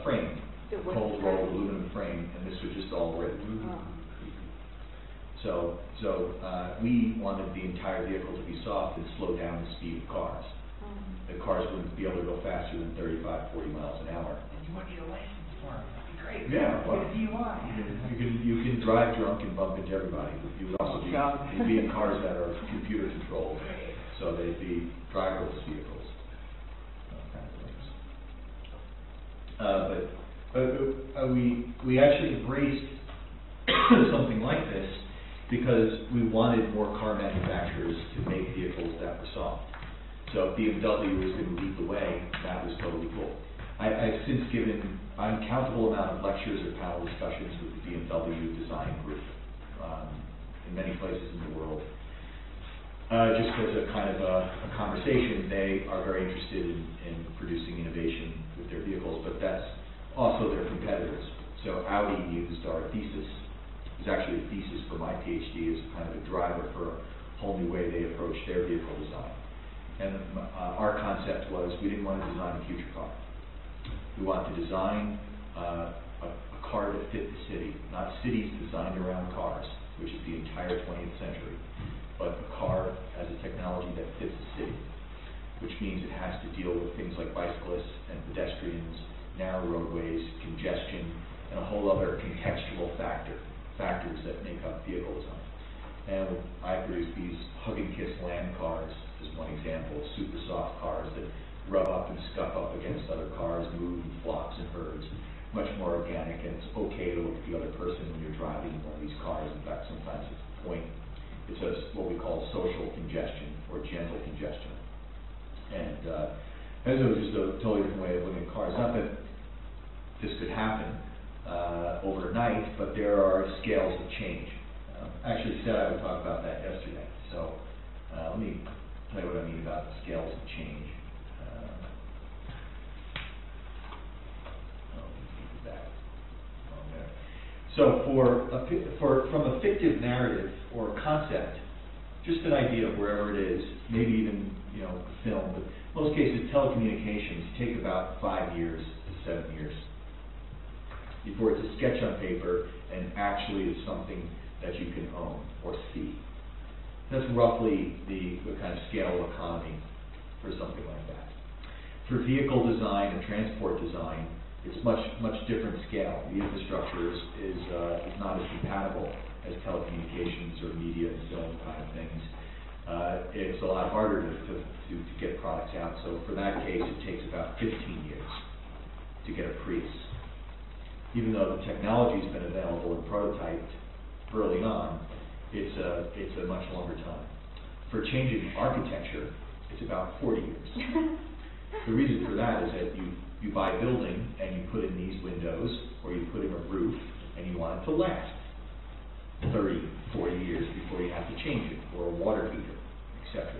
frame, It would cold frame. rolled aluminum frame, and this was just all rip. Oh. So we wanted the entire vehicle to be soft and slow down the speed of cars. The cars wouldn't be able to go faster than 35, 40 miles an hour. And you wouldn't need a license for it. That'd be great. Yeah, well, Get a DUI. you can drive drunk and bump into everybody. You would also be in cars that are computer controlled, so they'd be driverless vehicles. Kind of things. But we actually embraced something like this because we wanted more car manufacturers to make vehicles that were soft. So if BMW was going to lead the way, that was totally cool. I've since given an uncountable amount of lectures or panel discussions with the BMW design group in many places in the world. Just as a kind of a conversation, they are very interested in producing innovation with their vehicles, but that's also their competitors. So Audi used our thesis. It was actually a thesis for my Ph.D. as kind of a driver for a whole new way they approach their vehicle design. And our concept was we didn't want to design a future car. We wanted to design a car that fit the city, not cities designed around cars, which is the entire 20th century, but a car as a technology that fits the city, which means it has to deal with things like bicyclists and pedestrians, narrow roadways, congestion, and a whole other contextual factors that make up vehicle design. And I produced these hug and kiss land cars as one example, super soft cars that rub up and scuff up against other cars, move in flocks and herds, much more organic, and it's okay to look at the other person when you're driving one of these cars. In fact, sometimes it's the point. It's what we call social congestion or gentle congestion. And it was just a totally different way of looking at cars. Not that this could happen overnight, but there are scales of change. I actually said I would talk about that yesterday. So let me tell you what I mean about the scales of change. So from a fictive narrative or concept, just an idea of wherever it is, maybe even film, but in most cases telecommunications take about 5 years to 7 years before it's a sketch on paper and actually is something that you can own or see. That's roughly the kind of scale of economy for something like that. For vehicle design and transport design, it's much different scale. The infrastructure is not as compatible as telecommunications or media and film kind of things. It's a lot harder to get products out. So for that case, it takes about 15 years to get a Prius. Even though the technology's been available and prototyped early on, it's a much longer time. For changing architecture, it's about 40 years. The reason for that is that you buy a building and you put in these windows or you put in a roof and you want it to last 30, 40 years before you have to change it, or a water heater, etc.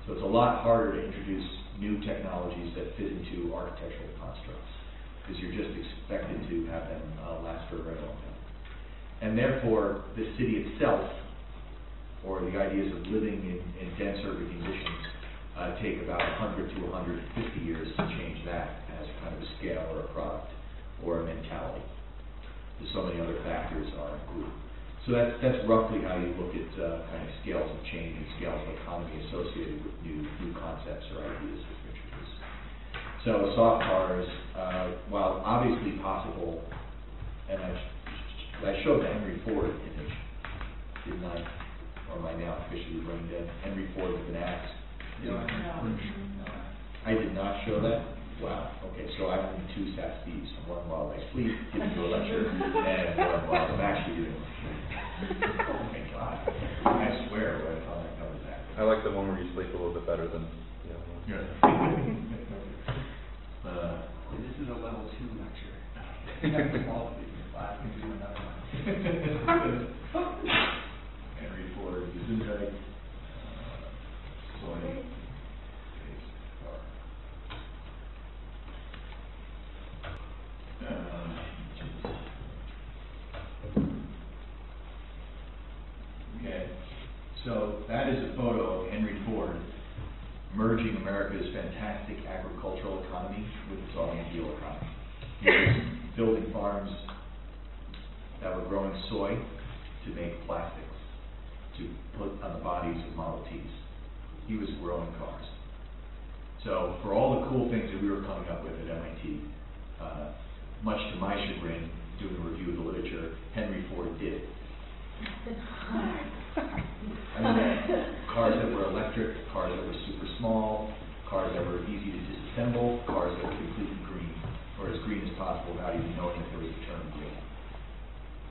So it's a lot harder to introduce new technologies that fit into architectural constructs because you're just expected to have them last for a very long time. And therefore, the city itself, or the ideas of living in dense urban conditions, take about 100 to 150 years to change that as kind of a scale or a product or a mentality. There's so many other factors are included. So that's roughly how you look at kind of scales of change and scales of economy associated with new concepts or ideas that are introduced. So soft cars, while obviously possible, and I showed the Henry Ford image, didn't I? Or am I now officially brain dead? Henry Ford with an axe. No. I did not show that? Wow. Okay, so I'm in two SAT Ds. One while I sleep, giving you a lecture, and one while I'm actually giving a lecture. Oh my God. I swear by the time I cover that. I like the one where you sleep a little bit better than the other one. Yeah. This is a level 2 lecture. That's all of these class can do another one. Henry Ford, Gesundheit. that is a photo of Henry Ford merging America's fantastic agricultural economy with its automobile economy. He was building farms that were growing soy to make plastics to put on the bodies of Model Ts. He was growing cars. So for all the cool things that we were coming up with at MIT, much to my chagrin, doing a review of the literature, Henry Ford did it. I mean, cars that were electric, cars that were super small, cars that were easy to disassemble, cars that were completely green, or as green as possible without even knowing that there was a term green.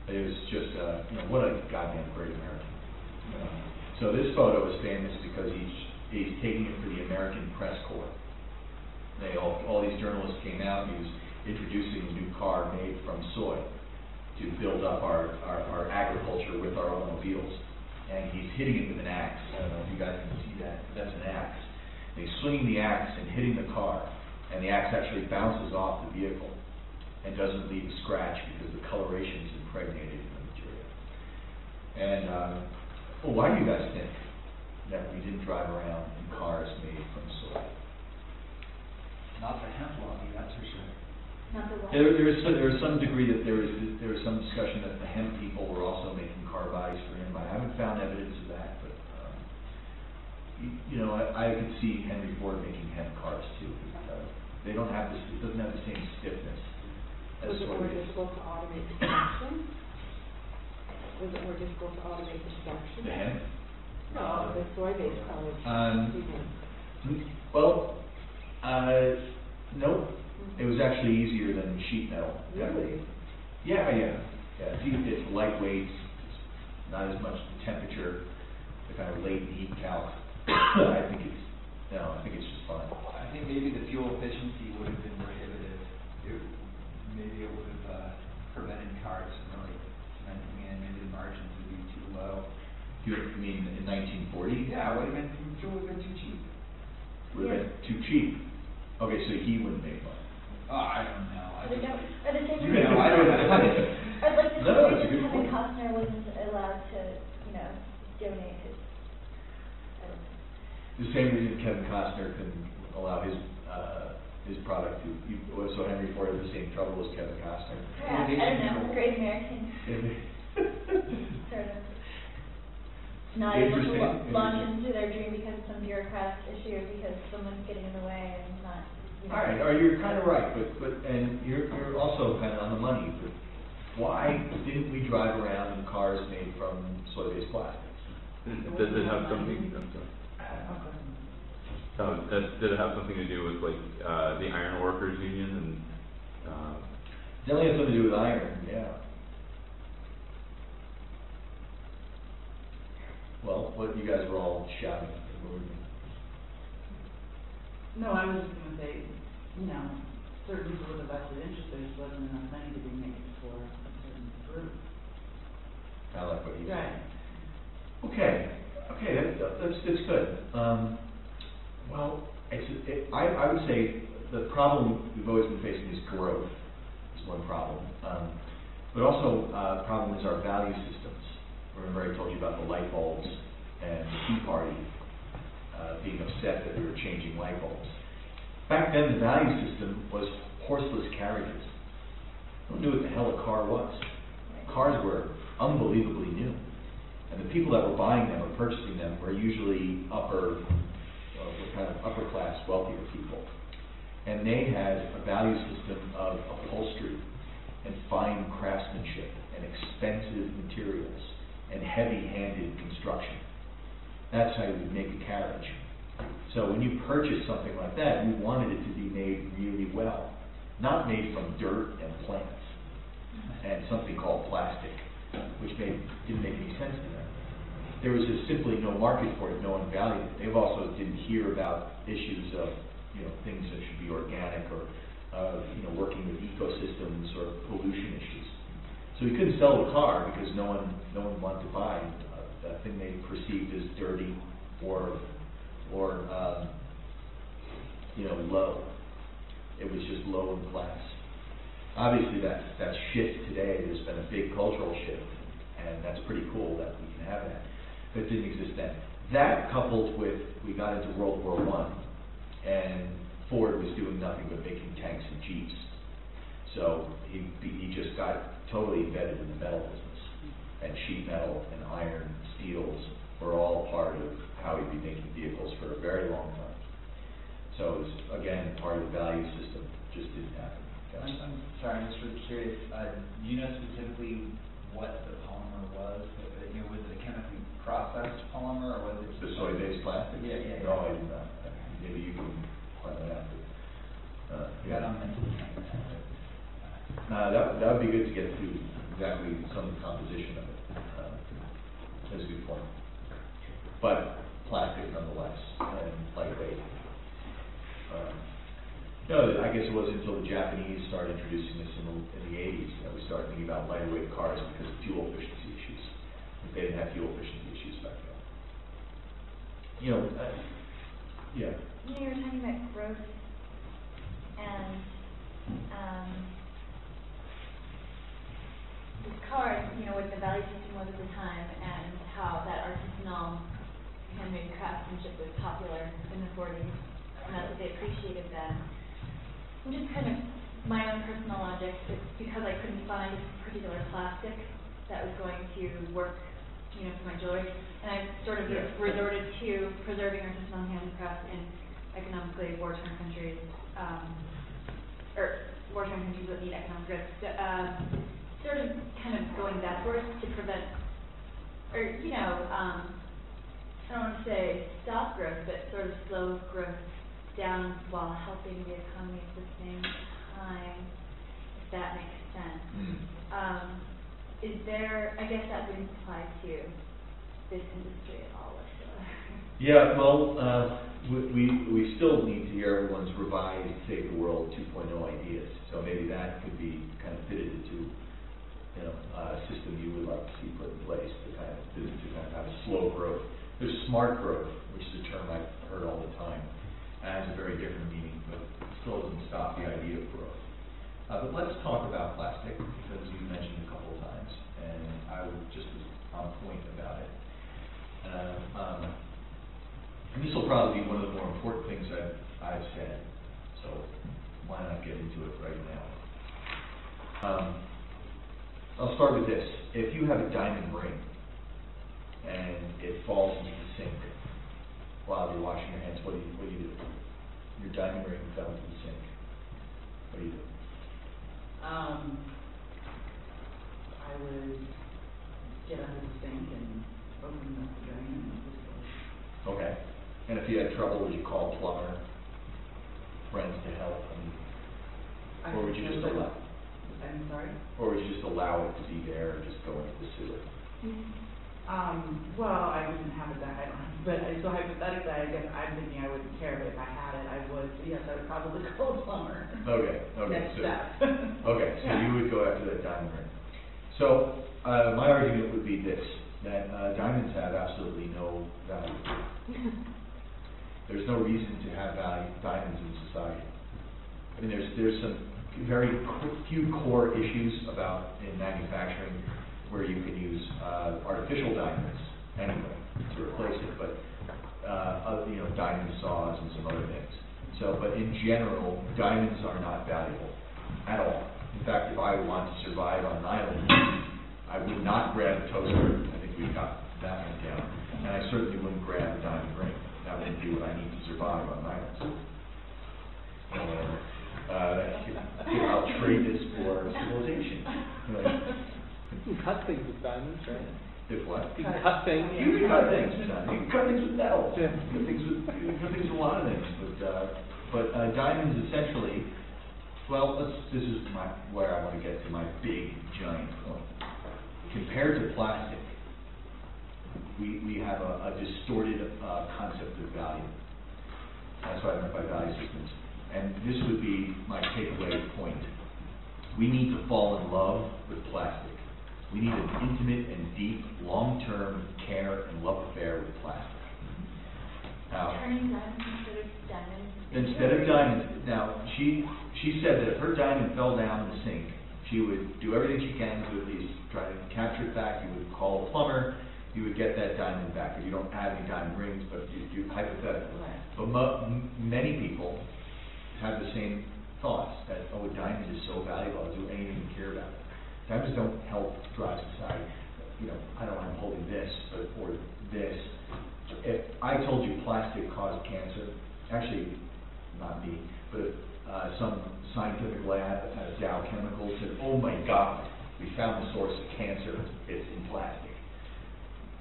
It was just, what a goddamn great American. So this photo is famous because he's taking it for the American Press Corps. All these journalists came out and he was introducing a new car made from soy to build up our agriculture with our automobiles. And he's hitting it with an axe. I don't know if you guys can see that, but that's an axe. And he's swinging the axe and hitting the car, and the axe actually bounces off the vehicle and doesn't leave a scratch because the coloration is impregnated in the material. And why do you guys think that we didn't drive around in cars made from soy? Not the hemp lobby, that's for sure. Not the one. There was some degree that there was some discussion that the hemp people were also making car bodies for him. I haven't found evidence of that, but I could see Henry Ford making hemp cars too. They don't have this. It doesn't have the same stiffness as Was it more difficult to automate production? Was it more difficult to automate the production? The hemp? No, the soy-based cars. Well, nope. It was actually easier than sheet metal. Really? Yeah. It's lightweight. It's not as much temperature. The kind of latent heat calc. I think it's just fine. I think maybe the fuel efficiency would have been prohibitive. Maybe it would have prevented cars from really cementing in. Maybe the margins would be too low. You mean in 1940? Yeah, it would have been, fuel would have been too cheap. Would have been too cheap. Okay, so he wouldn't make money. Oh, I don't know. Are the same You reason? know, I don't know. Or like the No, same it's a reason good Kevin point. Costner wasn't allowed to, donate his. The same reason Kevin Costner can allow his product to. So Henry Ford had the same trouble as Kevin Costner. Yeah, I don't know. Great American. Sort of. Not able to launch into their dream because of some bureaucratic issue, because someone's getting in the way and not. All right, you're kind of right, but you're also kind of on the money. But why didn't we drive around in cars made from soy-based plastics? Does it have something? Did it have something to do with the Iron Workers Union and? Definitely has something to do with iron. Yeah. Well, what you guys were all shouting. No, I was just going to say, certain people with a vested interest, there just wasn't enough money to be made for a certain group. I like what you said. Right. Okay, that's good. Well, I would say the problem we've always been facing is growth. Is one problem, but also the problem is our value systems. Remember, I told you about the light bulbs and the Tea Party being upset that we were changing light bulbs. Back then, the value system was horseless carriages. No one knew what the hell a car was. Cars were unbelievably new. And the people that were buying them or purchasing them were usually upper class, wealthier people. And they had a value system of upholstery and fine craftsmanship and expensive materials and heavy-handed construction. That's how you would make a carriage. So when you purchase something like that, you wanted it to be made really well, not made from dirt and plants and something called plastic, which didn't make any sense to them. There was just simply no market for it. No one valued it. They also didn't hear about issues of things that should be organic or working with ecosystems or pollution issues. So we couldn't sell the car because no one wanted to buy that thing they perceived as dirty or low. It was just low in class. Obviously, that's shift today. There's been a big cultural shift, and that's pretty cool that we can have that. But it didn't exist then. That coupled with, we got into World War I, and Ford was doing nothing but making tanks and Jeeps. So he just got totally embedded in the metal business. And sheet metal and iron, steels were all part of how he'd be making vehicles for a very long time. So it was, again, part of the value system, just didn't happen. I'm sorry, I'm just really curious. Do you know specifically what the polymer was? Was it a chemically processed polymer, or was it The soy-based plastic? Yeah. No, I did not. Maybe you can find that out. Yeah, I don't think that would be good to get to exactly some composition of it. That's a good point. But plastic nonetheless, and lightweight. No, I guess it wasn't until the Japanese started introducing this in the 80s that we started thinking about lighter weight cars because of fuel efficiency issues. They didn't have fuel efficiency issues back then. Yeah. You know, you were talking about growth and this cars, what the value system was at the time and how that artisanal handmade craftsmanship was popular in the 40s and that's what they appreciated then. And just kind of my own personal logic, it's because I couldn't find a particular plastic that was going to work, for my jewelry, and I sort of resorted to preserving artisanal handicraft in economically war-torn countries, or war-torn countries that need economic growth. Sort of kind of going backwards to prevent, or I don't want to say stop growth, but sort of slow growth down while helping the economy at the same time, if that makes sense. Is there, I guess that wouldn't apply to this industry at all whatsoever. Yeah, well, we still need to hear everyone's revised Save the World 2.0 ideas. So maybe that could be kind of fitted into a system you would like to see put in place to kind of have a slow growth. There's smart growth, which is a term I've heard all the time. Has a very different meaning, but still doesn't stop the idea of growth. But let's talk about plastic, because you mentioned it a couple of times, and I would just was on point about it. And this will probably be one of the more important things I've said, so why not get into it right now? I'll start with this. If you have a diamond ring, and it falls into the sink while you're washing your hands, what do you do? Your diamond ring fell into the sink. What do you do? I would get under the sink and open up the drain and just go. Okay. And if you had trouble, would you call a plumber, friends to help? Or would you just allow? I'm sorry? Or would you just allow it to be there and just go into the sewer? Well, I wouldn't have it that, I don't have, but so hypothetically, I guess I'm thinking I wouldn't care, but if I had it, I would, yes, I would probably call a plumber. Okay. Next step. Okay, so you would go after that diamond ring. So, my argument would be this, that diamonds have absolutely no value. There's no reason to have diamonds in society. I mean, there's some very few core issues in manufacturing where you can use artificial diamonds anyway to replace it, but diamond saws and some other things. So, but in general, diamonds are not valuable at all. In fact, if I want to survive on an island, I would not grab a toaster. I think we've got that one down. And I certainly wouldn't grab a diamond ring. That wouldn't be what I need to survive on islands. I'll trade this for civilization. You can cut things with diamonds, right? If what? You can cut things. You can cut things with diamonds. You can cut things with metal. Yeah. You can cut things with a lot of things. But diamonds essentially, this is where I want to get to my big, giant point. Compared to plastic, we have a distorted concept of value. That's what I meant by value systems. And this would be my takeaway point. We need to fall in love with plastic. We need an intimate and deep, long-term care and love affair with plastic. Now, turning diamonds instead of diamonds. Instead of diamonds. Now, she said that if her diamond fell down in the sink, she would do everything she can to at least try to capture it back. You would call a plumber. you would get that diamond back. If you don't have any diamond rings, but you hypothetically. Right. But many people have the same thoughts that, oh, a diamond is so valuable, I'll do anything to care about it. Diamonds don't help drive society. I don't want holding this, or this. If I told you plastic caused cancer, actually, not me, but if some scientific lab at Dow Chemical said, oh my God, we found the source of cancer, it's in plastic.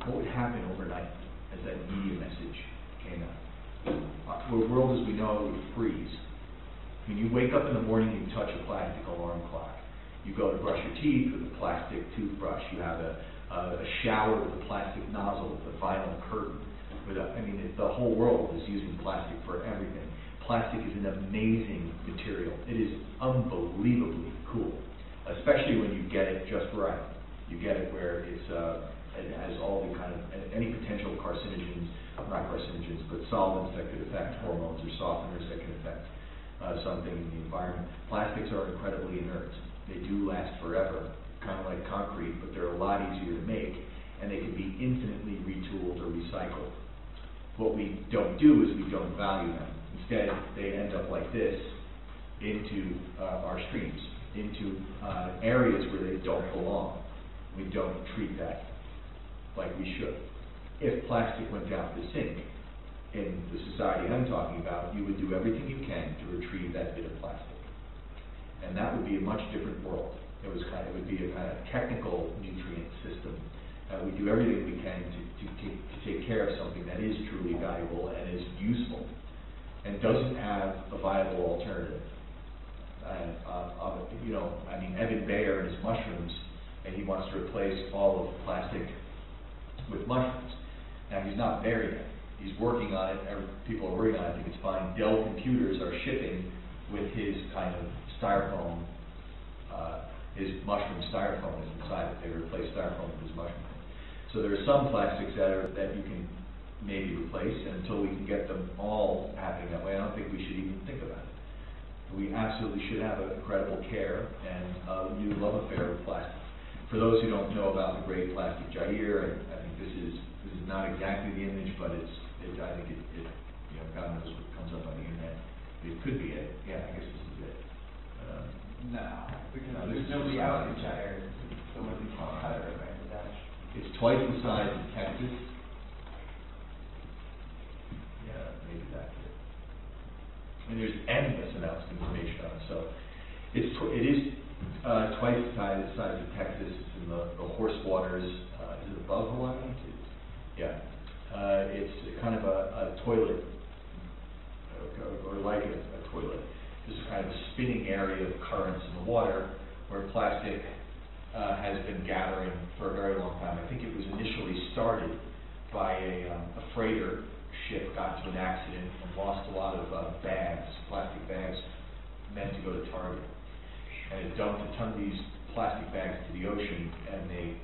What would happen overnight as that media message came out? The world as we know it would freeze. When you wake up in the morning, you touch a plastic alarm clock. You go to brush your teeth with a plastic toothbrush. You have a shower with a plastic nozzle, with a vinyl curtain. The whole world is using plastic for everything. Plastic is an amazing material. It is unbelievably cool, especially when you get it just right. You get it where it has all the kind of any potential carcinogens, not carcinogens, but solvents that could affect hormones or softeners that can affect something in the environment. Plastics are incredibly inert. They do last forever, kind of like concrete, but they're a lot easier to make, and they can be infinitely retooled or recycled. What we don't do is we don't value them. Instead, they end up like this into our streams, into areas where they don't belong. We don't treat that like we should. If plastic went down the sink in the society I'm talking about, you would do everything you can to retrieve that bit of plastic. And that would be a much different world. It would be a kind of technical nutrient system. We do everything we can to take care of something that is truly valuable and is useful and doesn't have a viable alternative. Evan Bayer and his mushrooms, and he wants to replace all of plastic with mushrooms. Now, he's not there yet. He's working on it. People are working on it. I think it's fine. Dell Computers are shipping with his kind of styrofoam, his mushroom styrofoam is inside it. They replace styrofoam with his mushroom. So there are some plastics that you can maybe replace, and until we can get them all happening that way, I don't think we should even think about it. We absolutely should have an incredible care and a new love affair with plastic. For those who don't know about the great plastic Jair, I think this is not exactly the image, but I think it God knows what comes up on the internet. It could be it. Yeah, I guess this is it. No, because there's nobody out in Jair. So what we call Tyler, right? It's twice the size of Texas. Yeah, maybe that's it. And there's endless amounts of information on it. So it is twice the size of Texas. It's in the horse waters. Is it above Hawaii? Yeah. It's kind of a toilet, or like a toilet. This is kind of a spinning area of currents in the water where plastic has been gathering for a very long time. I think it was initially started by a freighter ship got into an accident and lost a lot of plastic bags meant to go to Target. And it dumped a ton of these plastic bags into the ocean, and they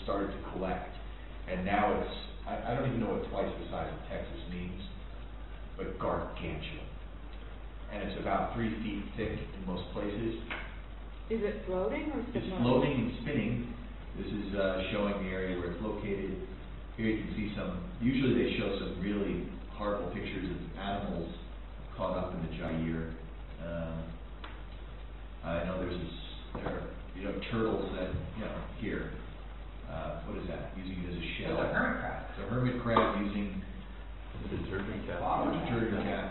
started to collect. And now it's, I don't even know what twice the size of Texas means, but gargantuan. And it's about 3 feet thick in most places. Is it floating or It's floating and spinning. This is showing the area where it's located. Here you can see usually they show some really horrible pictures of animals caught up in the Jair. I know there are turtles that, here. What is that? Using it as a shell. It's a hermit crab. It's a hermit crab using The detergent cap. detergent cap.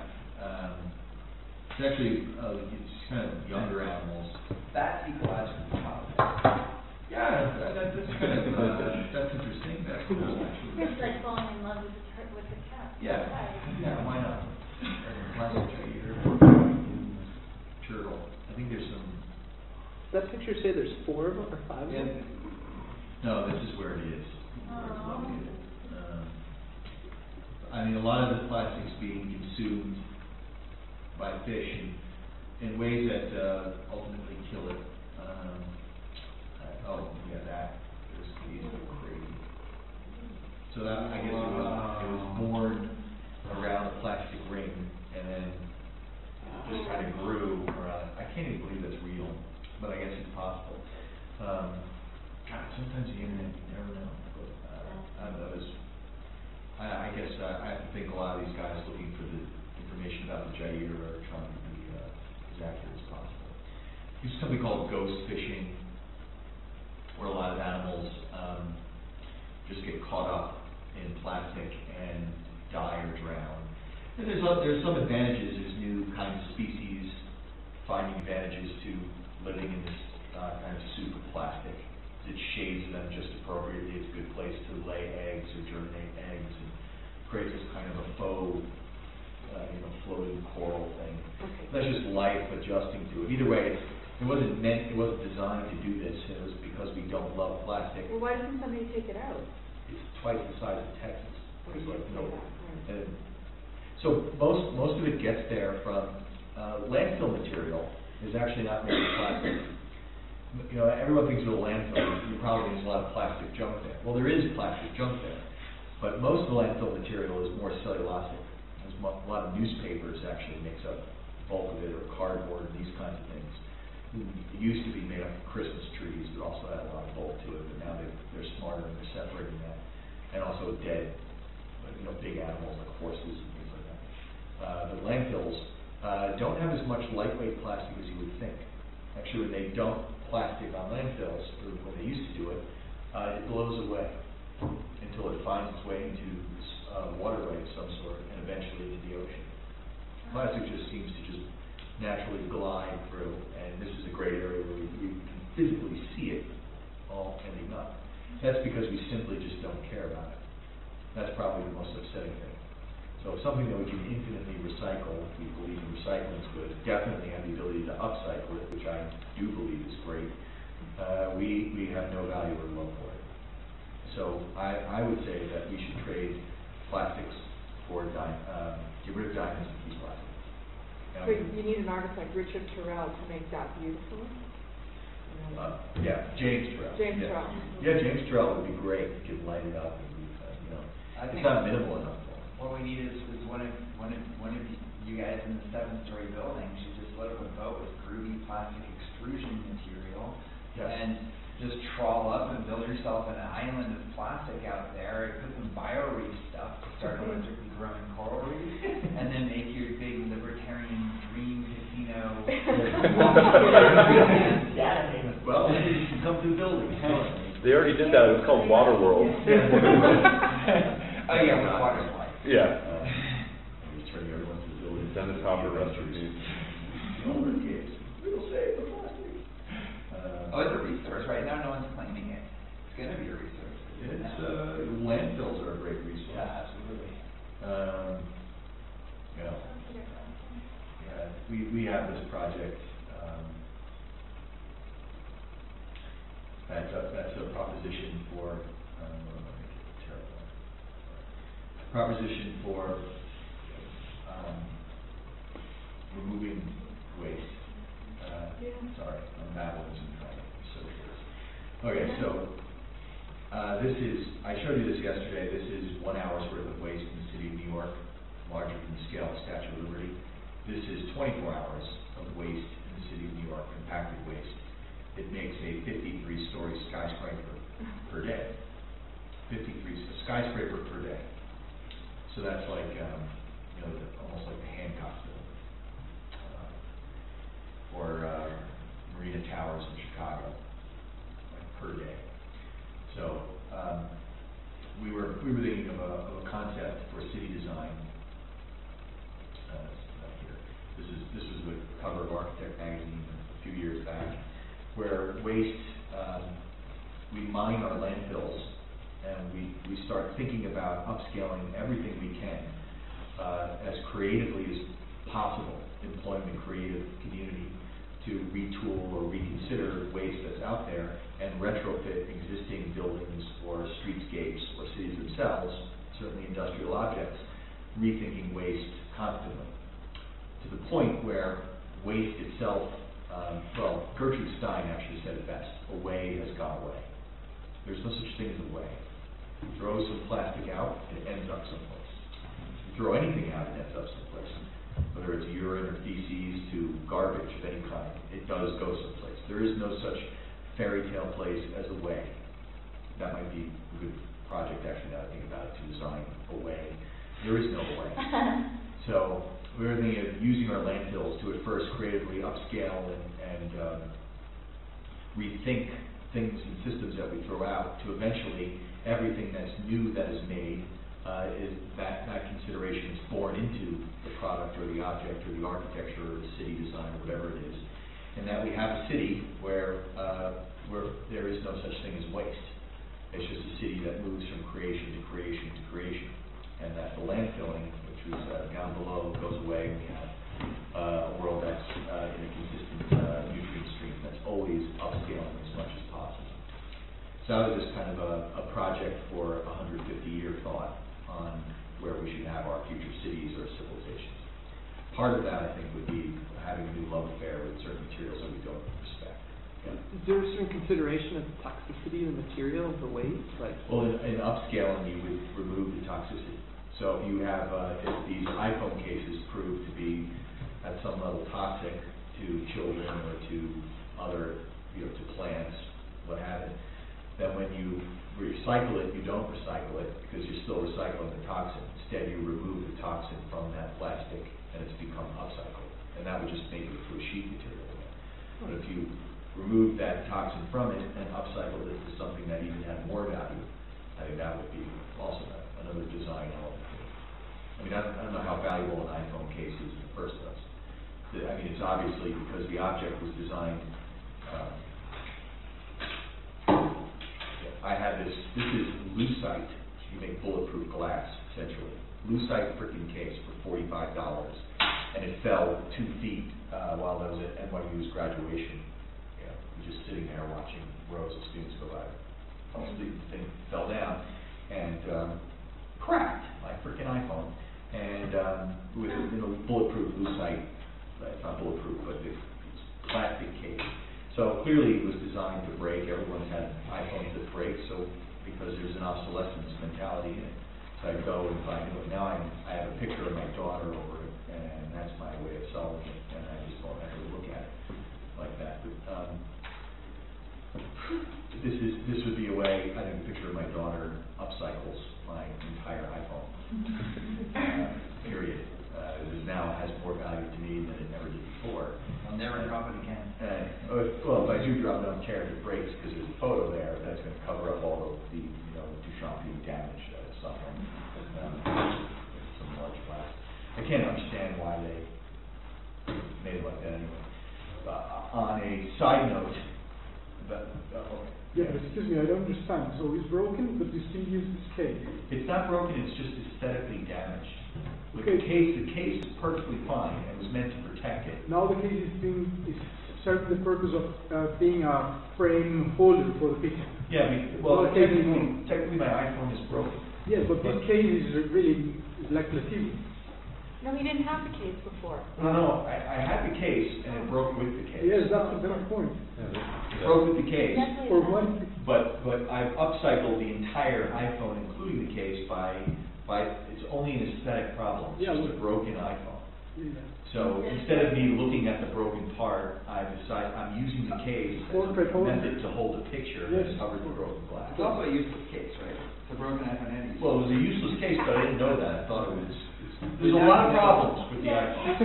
It's actually, it's kind of younger animals. That's ecological policy. Yeah, that's kind of, that's interesting. That's cool, actually. It's like falling in love with the cat. Yeah, Right. yeah, why not? Plastic Jair, turtle. I think there's some. Does that picture say there's 4 of them or 5 of them? No, this is where it is, where it's located. A lot of the plastic's being consumed by fish in ways that ultimately kill it. That is crazy. So that, I guess it was born around a plastic ring, and then it just kind of grew around it. I can't even believe that's real, but I guess it's possible. God, sometimes the internet, you never know. guys looking for the information about the gyre are trying to be as accurate as possible. There's something called ghost fishing, where a lot of animals just get caught up in plastic and die or drown. And there's some advantages. There's new kinds of species finding advantages to living in this kind of soup of plastic. It shades them just appropriately. It's a good place to lay eggs or germinate eggs, and creates this kind of a faux, floating coral thing. Okay. That's just life adjusting to it. Either way, it wasn't designed to do this. It was because we don't love plastic. Well, why doesn't somebody take it out? It's twice the size of Texas. Or It's you like say no. that, right. And so most of it gets there from landfill material. Is actually not made of plastic. Everyone thinks of a landfill. You probably there's a lot of plastic junk there. Well, there is plastic junk there, but most of the landfill material is more cellulosic. There's a lot of newspapers actually makes up the bulk of it, or cardboard, and these kinds of things. It used to be made up of Christmas trees, but also had a lot of bulk to it. But now they're smarter and they're separating that, and also dead, big animals like horses and things like that. The landfills don't have as much lightweight plastic as you would think. Actually, when they dump plastic on landfills, or when they used to do it, it blows away until it finds its way into waterway of some sort, and eventually into the ocean. Plastic just seems to just naturally glide through, and this is a great area where we can physically see it all ending up. That's because we simply just don't care about it. That's probably the most upsetting thing. So something that we can infinitely recycle, if we believe in recycling is good, definitely have the ability to upcycle it, which I do believe is great. We have no value or love for it. So I would say that we should trade plastics for get rid of diamonds and keep plastic. So you need an artist like Richard Terrell to make that beautiful? Yeah, James Terrell. James Terrell. Yeah, James Terrell would be great. He could light it up, and it's not minimal enough. What we need is one of you guys in the 7th-story building should just load up a boat with groovy plastic extrusion material, yes, and just trawl up and build yourself an island of plastic out there, and put some bioreef stuff to start electrically growing coral reefs, and then make your big libertarian dream casino. Well, you can come to the building. They already did that. It was called Waterworld. Oh yeah, with water slide. Yeah. Just turning everyone to the building. Dennis Hopper recipes. We'll save the plastic. It's a resource. Right now, no one's claiming it. It's going to be a resource. Landfills are a great resource. Yeah, absolutely. We have this project. That's a proposition for removing waste. Sorry, I'm babbling some kind of socialist. Okay, so this is, I showed you this yesterday. This is 1 hour's worth of waste in the city of New York, larger than the scale of Statue of Liberty. This is 24 hours of waste in the city of New York, compacted waste. It makes a 53-story skyscraper per day. A skyscraper per day. So that's like, almost like the Hancock building, or Marina Towers in Chicago, like per day. So we were thinking of a concept for city design. Here. This was the cover of Architect magazine a few years back, where waste, we mine our landfills, and we start thinking about upscaling everything we can as creatively as possible, employing the creative community to retool or reconsider waste that's out there and retrofit existing buildings or streetscapes or cities themselves, certainly industrial objects, rethinking waste constantly, to the point where waste itself, Gertrude Stein actually said it best: a way has gone away. There's no such thing as a way. You throw some plastic out, it ends up someplace. You throw anything out, it ends up someplace. Whether it's urine or feces to garbage of any kind, it does go someplace. There is no such fairy tale place as a way. That might be a good project, actually, now that I think about it, to design a way There is no way. So we were thinking of using our landfills to at first creatively upscale and rethink things and systems that we throw out to eventually everything that's new that is made is that consideration is born into the product or the object or the architecture or the city design or whatever it is, and that we have a city where there is no such thing as waste. It's just a city that moves from creation to creation to creation, and that the landfilling, which was down below, goes away, and we have a world that's in a consistent nutrient stream that's always upscaling as much as possible. So that was just kind of a project for a 150-year thought on where we should have our future cities or civilizations. Part of that, I think, would be having a new love affair with certain materials that we don't respect. Yeah. Is there a certain consideration of the toxicity of the material, of the waste? Well, in upscaling, you would remove the toxicity. So if you have, if these iPhone cases prove to be at some level toxic to children or to other, to plants, what have you, then when you recycle it, you don't recycle it because you're still recycling the toxin. Instead, you remove the toxin from that plastic and it's become upcycled. And that would just make it to a sheet material again. But if you remove that toxin from it and upcycled it to something that even had more value, I think that would be also another design element. I mean, I don't know how valuable an iPhone case is in the first place. I mean, it's obviously because the object was designed. I had this is lucite. You make bulletproof glass, essentially. Lucite freaking case for $45, and it fell 2 feet while I was at NYU's graduation. Just sitting there watching rows of students go by. The thing fell down and cracked my freaking iPhone. And with a bulletproof lucite, it's not bulletproof, but it's plastic case. So clearly it was designed to break. Everyone's had iPhones that break, so because there's an obsolescence mentality in it. So I go and buy new. Now I have a picture of my daughter over it, and that's my way of solving it. And I just don't ever look at it like that. But, this would be a way. I think a picture of my daughter upcycles my entire iPhone. Period. It now has more value to me than it ever did before. I'll never drop it again. Well, if I do drop it, I don't care if it breaks because there's a photo there that's going to cover up all of the Duchamp damage that it's suffering. Some large plastic. I can't understand why they made it like that anyway. On a side note, yeah, but excuse me, I don't understand. So it's broken, but you still use this case? It's not broken, it's just aesthetically damaged. Okay. The case is perfectly fine and was meant to protect it. Now the case is serving the purpose of being a frame holder for the picture. Yeah, technically my iPhone is broken. Yes, but this case is really like placebo. No, we didn't have the case before. No, I had the case and it broke with the case. Yes, that's a better point. It broke with the case. For one, but I've upcycled the entire iPhone, including the case, by it's only an aesthetic problem. It's just a broken iPhone. Yeah. So instead of me looking at the broken part, I decided I'm using the case as a method to hold a picture that covers the broken glass. It's also a useless case, right? It's a broken iPhone and Well, it was a useless case, but I didn't know that. I thought it was. There's a lot of problems with the iPhone.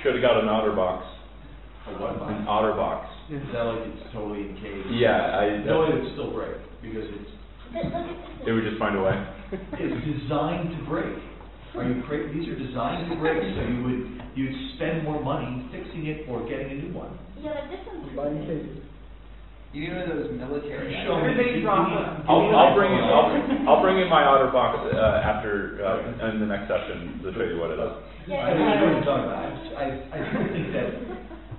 Should have got an OtterBox. A what box? An OtterBox. Is that like it's totally encased? Yeah, No, it would still break because it's. They would just find a way. It's designed to break. Are you crazy? These are designed to break, so you'd spend more money fixing it or getting a new one. Yeah, but this one's buying cases. You know those military. Show me. I'll bring in my OtterBox after in the next session to show you what it is. I think I know what you're talking about. I do think that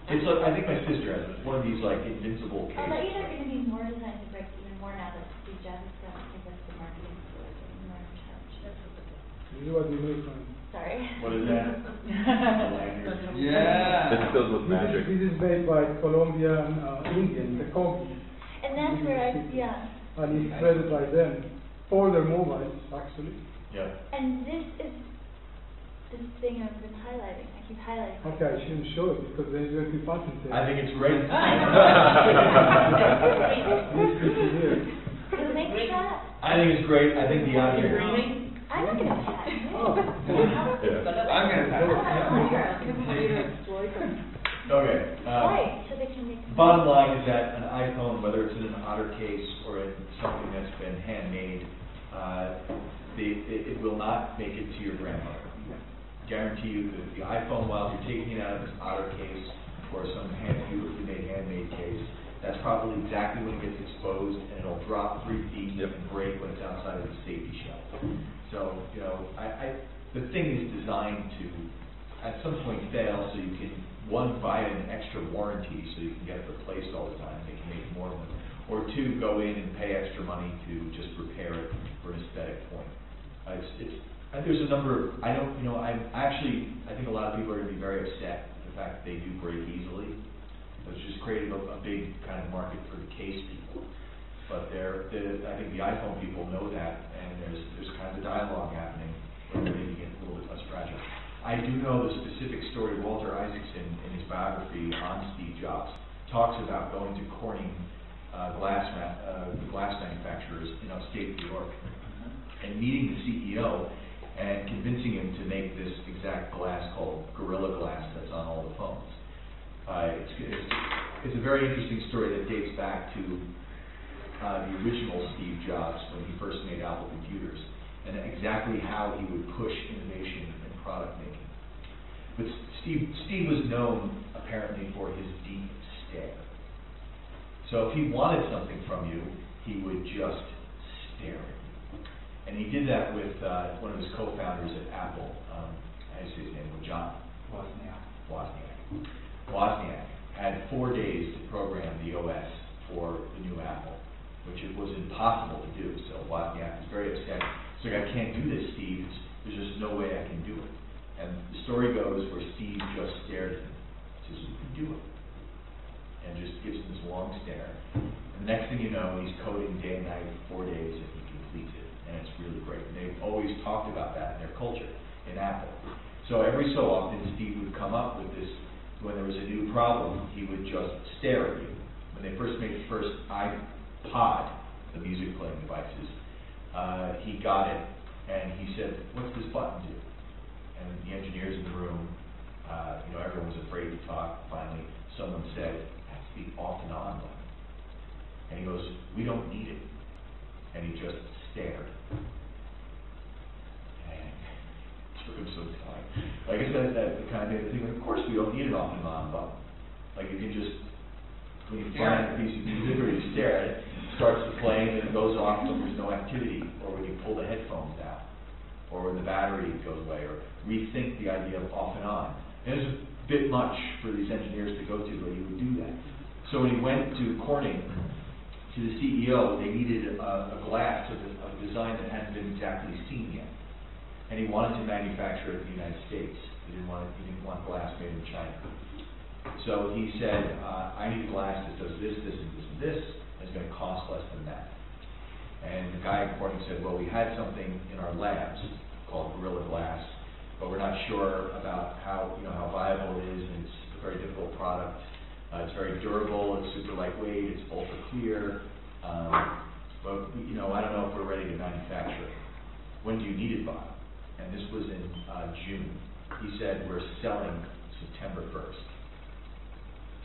it's like, I think my sister has one of these like invincible cases. I'll bet you they're going to be more designed to break even more now that Steve Jobs is going to give us the marketing for it and more in charge. This is what we make from. Sorry. What is that? Yeah. It's filled with magic. This is made by Columbia Indian, the company. And that's where And it's created by them. All their mobiles, actually. Yeah. And this is this thing I've been highlighting. I keep highlighting. Okay, I shouldn't show it because there's going to be patented. I think it's great. Who makes that? I think it's great. I think the audience. I'm not gonna pass. Yeah. I'm gonna pass. Okay. Right, so they can make. Bottom line is that an iPhone, whether it's in an otter case or in something that's been handmade, it will not make it to your grandmother. Guarantee you that the iPhone, while you're taking it out of this otter case or some beautifully made handmade case, that's probably exactly when it gets exposed, and it'll drop 3 feet and break when it's outside of the safety shell. So, you know, the thing is designed to, at some point, fail, so you can, one, buy an extra warranty so you can get it replaced all the time, they can make more of them, or two, go in and pay extra money to just repair it for an aesthetic point. There's a number of, I think a lot of people are going to be very upset at the fact that they do break easily. It's just created a big kind of market for the case people. But I think the iPhone people know that, and there's kind of a dialogue happening where they get a little bit less fragile. I do know the specific story. Walter Isaacson, in his biography on Steve Jobs, talks about going to Corning glass manufacturers in upstate New York and meeting the CEO and convincing him to make this exact glass called Gorilla Glass that's on all the phones. It's a very interesting story that dates back to the original Steve Jobs when he first made Apple computers, and exactly how he would push innovation in product making. But Steve was known apparently for his deep stare. So if he wanted something from you, he would just stare at you. And he did that with one of his co-founders at Apple. I say his name was John Wozniak had 4 days to program the OS for the new Apple, which it was impossible to do. So Wozniak was very upset. He's like, I can't do this, Steve. There's just no way I can do it. And the story goes where Steve just stared at him. He says, you can do it. And just gives him this long stare. And the next thing you know, he's coding day and night for 4 days, and he completes it. And it's really great. And they've always talked about that in their culture in Apple. So every so often, Steve would come up with this. When there was a new problem, he would just stare at you. When they first made the first iPod, the music playing devices, he got it, and he said, what's this button do? And the engineers in the room, everyone was afraid to talk. Finally, someone said, that's the off and on button. And he goes, we don't need it. And he just stared. Took him some time. Like I said, that kind of thing. Of course, we don't need an off and on button. Like you can just, when you find a piece of music or you stare at it, it starts to play and then it goes off when there's no activity, or when you pull the headphones out, or when the battery goes away, or rethink the idea of off and on. And it's a bit much for these engineers to go to, but he would do that. So when he went to Corning, to the CEO, they needed a glass of a design that hadn't been exactly seen yet. And he wanted to manufacture it in the United States. He didn't want glass made in China. So he said, I need a glass that does this, this, and this, and this, and it's going to cost less than that. And the guy at Corning said, well, we had something in our labs called Gorilla Glass, but we're not sure about how viable it is, and it's a very difficult product. It's very durable, it's super lightweight, it's ultra clear, but I don't know if we're ready to manufacture it. When do you need it by? And this was in June. He said, we're selling September 1st.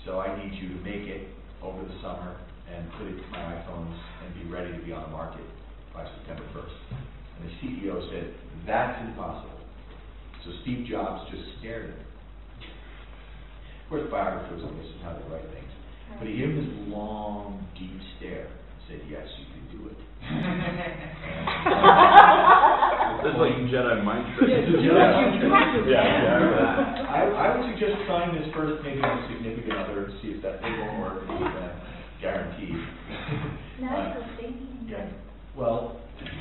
So I need you to make it over the summer and put it to my iPhones and be ready to be on the market by September 1st. And the CEO said, that's impossible. So Steve Jobs just stared at him. Of course, biographers, this is how they write things. But he gave him this long, deep stare and said, yes, you can do it. It's like Jedi mind trick. I would suggest trying this first, maybe with a significant other, to see if that thing won't work, and guaranteed. Magical thinking. Yeah. Well,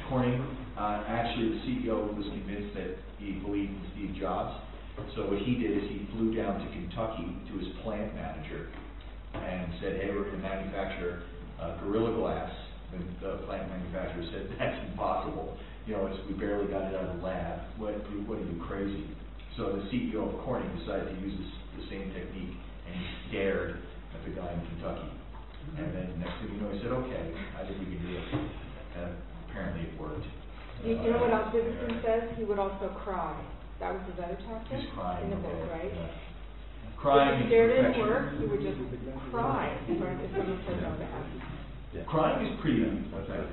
Corning, actually the CEO was convinced that he believed in Steve Jobs. So what he did is he flew down to Kentucky to his plant manager and said, hey, we're going to manufacture Gorilla Glass. And the plant manufacturer said, that's impossible. We barely got it out of the lab. What are you, crazy? So the CEO of Corning decided to use the same technique, and he stared at the guy in Kentucky. And then next thing you know, he said, okay, I think we can do it. And apparently it You know what else Dickerson says? He would also cry. That was his other tactic He's crying. in the book, right? Yeah. Crying If he didn't is work, he would just cry in front of someone said no to him. Crying is pretty unpleasant.